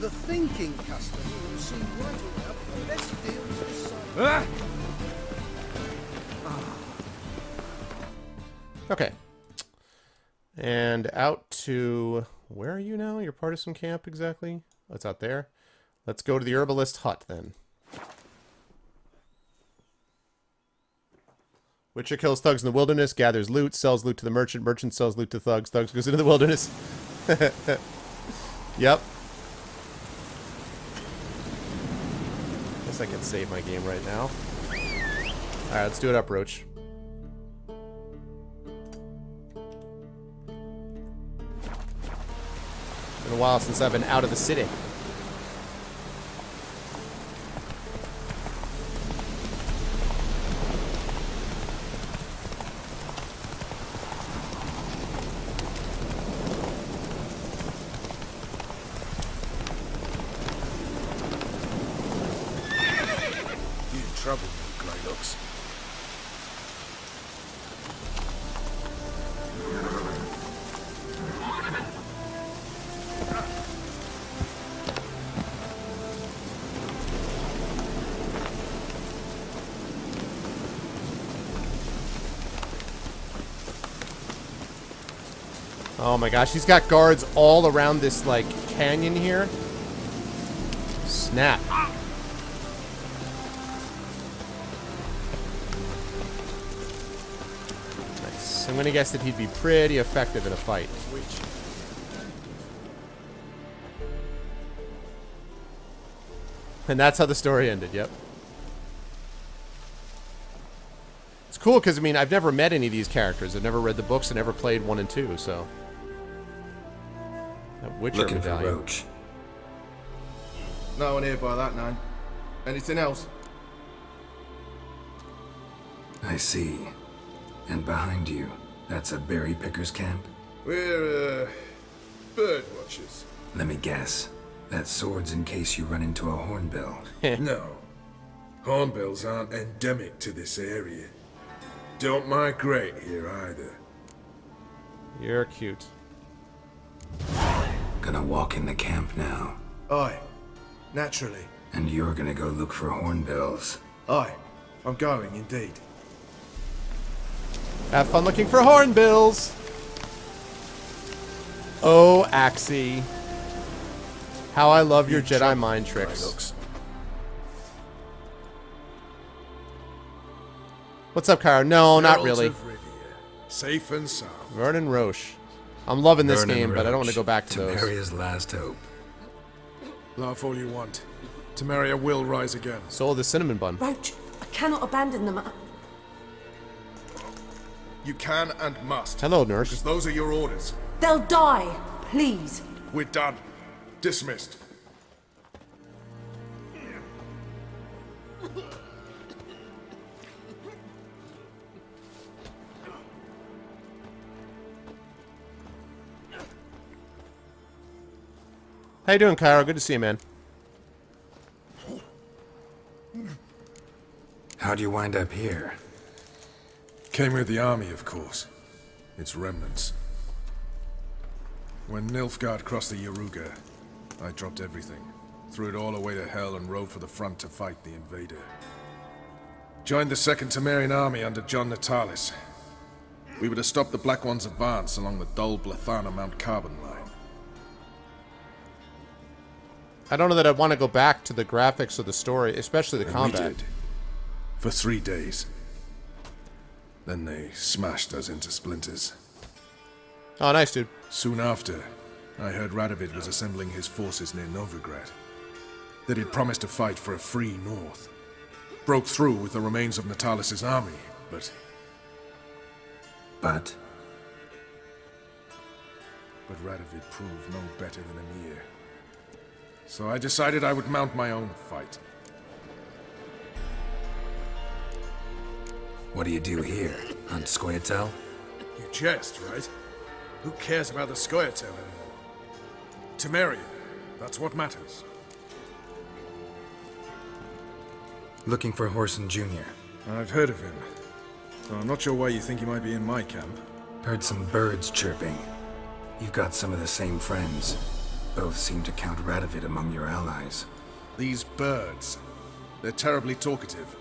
The thinking customer will see right about the best deals this side. Okay. And out to... Where are you now? Your partisan camp, exactly? Oh, it's out there. Let's go to the herbalist hut, then. Witcher kills thugs in the wilderness, gathers loot, sells loot to the merchant, merchant sells loot to thugs, thugs goes into the wilderness. Yep. Guess I can save my game right now. Alright, let's do it up, Roach. Been a while since I've been out of the city. You in trouble, Greylocks. Oh my gosh, he's got guards all around this, like, canyon here. Snap. Nice. I'm gonna guess that he'd be pretty effective in a fight. And that's how the story ended, yep. It's cool because, I mean, I've never met any of these characters. I've never read the books and never played 1 and 2, so... That Witcher Looking for medallion. Roach. No one here by that name. Anything else? I see. And behind you, that's a berry picker's camp? We're, bird watchers. Let me guess. That sword's in case you run into a hornbill. No. Hornbills aren't endemic to this area. Don't migrate here either. You're cute. Gonna walk in the camp now. Aye. Naturally. And you're gonna go look for hornbills. Aye. I'm going, indeed. Have fun looking for hornbills! Oh, Axie. How I love your Jedi mind tricks. What's up, Cairo? No, not Heralds really. of Rivia. Safe and sound. Vernon Roche. I'm loving this Vernon game, but I don't want to Roche, go back to those. Temeria's last hope. Laugh all you want. Temeria will rise again. Sold the cinnamon bun. Roach, I cannot abandon them. You can and must. Hello, nurse. Because those are your orders. They'll die. Please. We're done. Dismissed. How you doing, Cairo? Good to see you, man. How'd you wind up here? Came with the army, of course. Its remnants. When Nilfgaard crossed the Yaruga, I dropped everything. Threw it all away to hell and rode for the front to fight the invader. Joined the 2nd Temerian army under John Natalis. We were to stop the Black One's advance along the Dol Blathana Mount Carbon line. I don't know that I want to go back to the graphics of the story, especially the And combat. we did. For 3 days. Then they smashed us into splinters. Oh, nice, dude. Soon after, I heard Radovid was assembling his forces near Novigrad. That he'd promised to fight for a free North. Broke through with the remains of Natalis' army, but... But Radovid proved no better than Emir. So I decided I would mount my own fight. what do you do here? Hunt Scoia'tael? You jest, right? Who cares about the Scoia'tael anymore? Temeria, that's what matters. Looking for Whoreson Jr. I've heard of him. Though I'm not sure why you think he might be in my camp. Heard some birds chirping. You've got some of the same friends. Both seem to count Radovid among your allies. These birds. They're terribly talkative.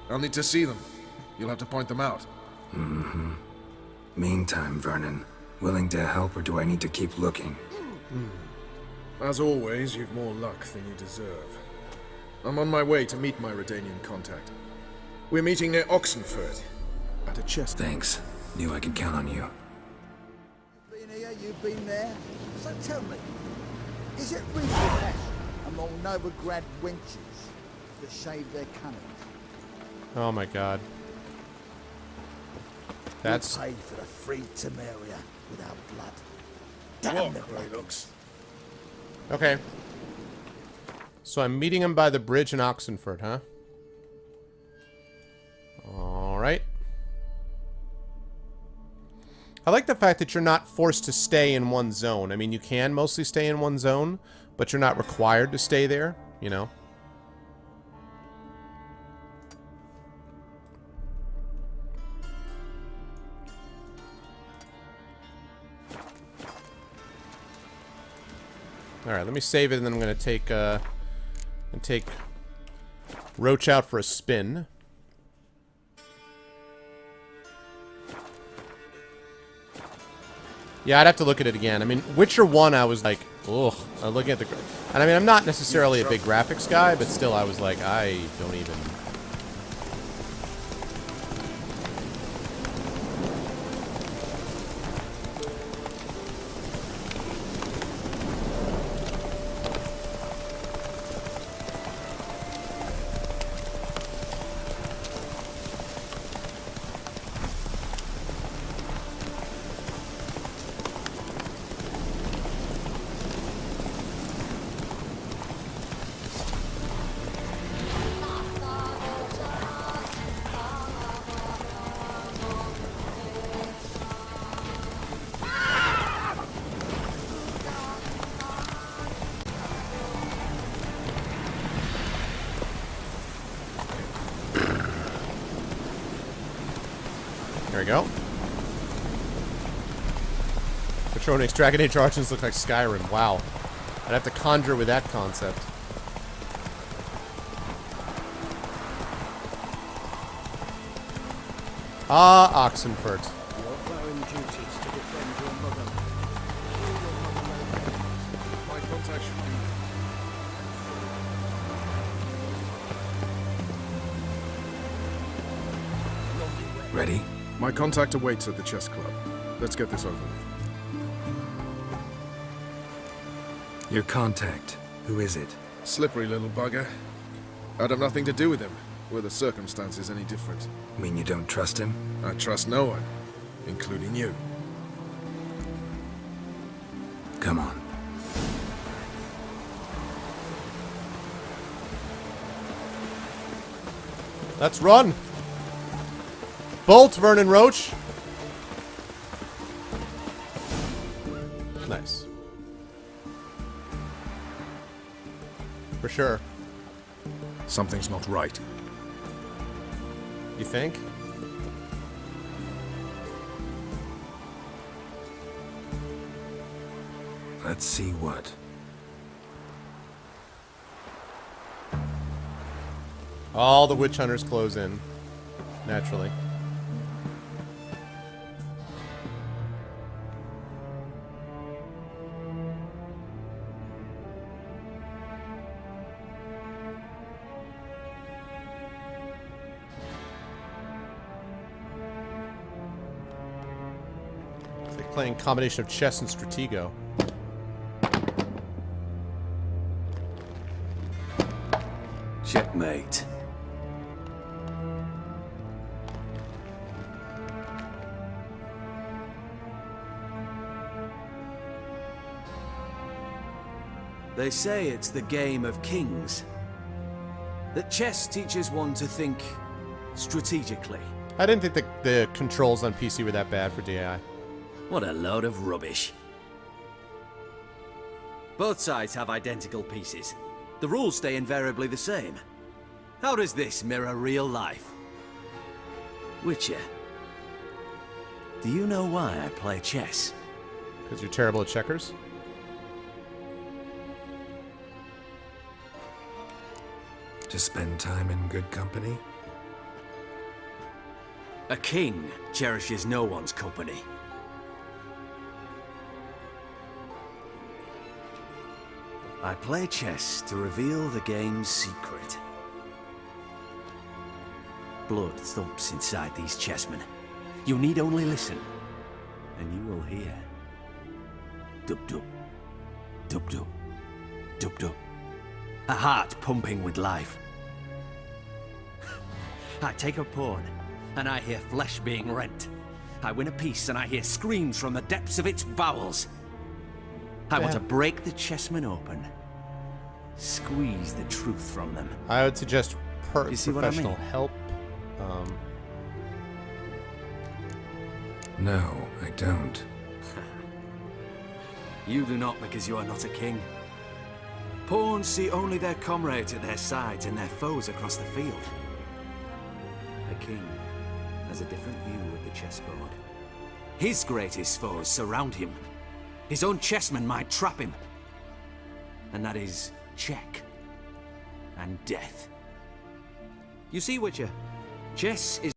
I'll need to see them. You'll have to point them out. Mm-hmm. Meantime, Vernon, willing to help or do I need to keep looking? As always, you've more luck than you deserve. I'm on my way to meet my Redanian contact. We're meeting near Oxenford, at a chest. Thanks. Knew I could count on you. You've been here, you've been there. So tell me, is it really fashion among Novigrad wenches that shave their cunnings? Oh my god. That's... You paid for the free Temeria without blood. Damn the Greylocks. Okay. So I'm meeting him by the bridge in Oxenford, huh? Alright. I like the fact that you're not forced to stay in one zone. I mean, you can mostly stay in one zone, but you're not required to stay there, you know? Alright, let me save it, and then I'm going to take Roach out for a spin. Yeah, I'd have to look at it again. I mean, Witcher 1, I was like, ugh. Looking at the... And I mean, I'm not necessarily a big graphics guy, but still I was like, I don't even... There we go. Patronics Dragon Age Archons look like Skyrim. Wow. I'd have to conjure with that concept. Ah, Oxenford. You're vowing duties to defend your mother. My contact should be... Ready? My contact awaits at the chess club. Let's get this over with. Your contact. Who is it? Slippery little bugger. I'd have nothing to do with him, were the circumstances any different. Mean you don't trust him? I trust no one, including you. Come on. Let's run! Bolt, Vernon Roach! Nice. For sure. Something's not right. You think? Let's see what. All the witch hunters close in. Naturally. It's like playing a combination of chess and Stratego. Checkmate. They say it's the game of kings. That chess teaches one to think strategically. I didn't think the controls on PC were that bad for DAI. What a load of rubbish. Both sides have identical pieces. The rules stay invariably the same. How does this mirror real life? Witcher, do you know why I play chess? Because you're terrible at checkers? To spend time in good company? A king cherishes no one's company. I play chess to reveal the game's secret. Blood thumps inside these chessmen. You need only listen, and you will hear. Dub-dub, dub-dub, dub-dub. A heart pumping with life. I take a pawn, and I hear flesh being rent. I win a piece, and I hear screams from the depths of its bowels. I want to break the chessmen open. Squeeze the truth from them. I would suggest You see what I professional mean? help. No, I don't. You do not because you are not a king. Pawns see only their comrades at their sides and their foes across the field. A king has a different view of the chessboard. His greatest foes surround him. His own chessmen might trap him. And that is check and death. You see, Witcher, chess is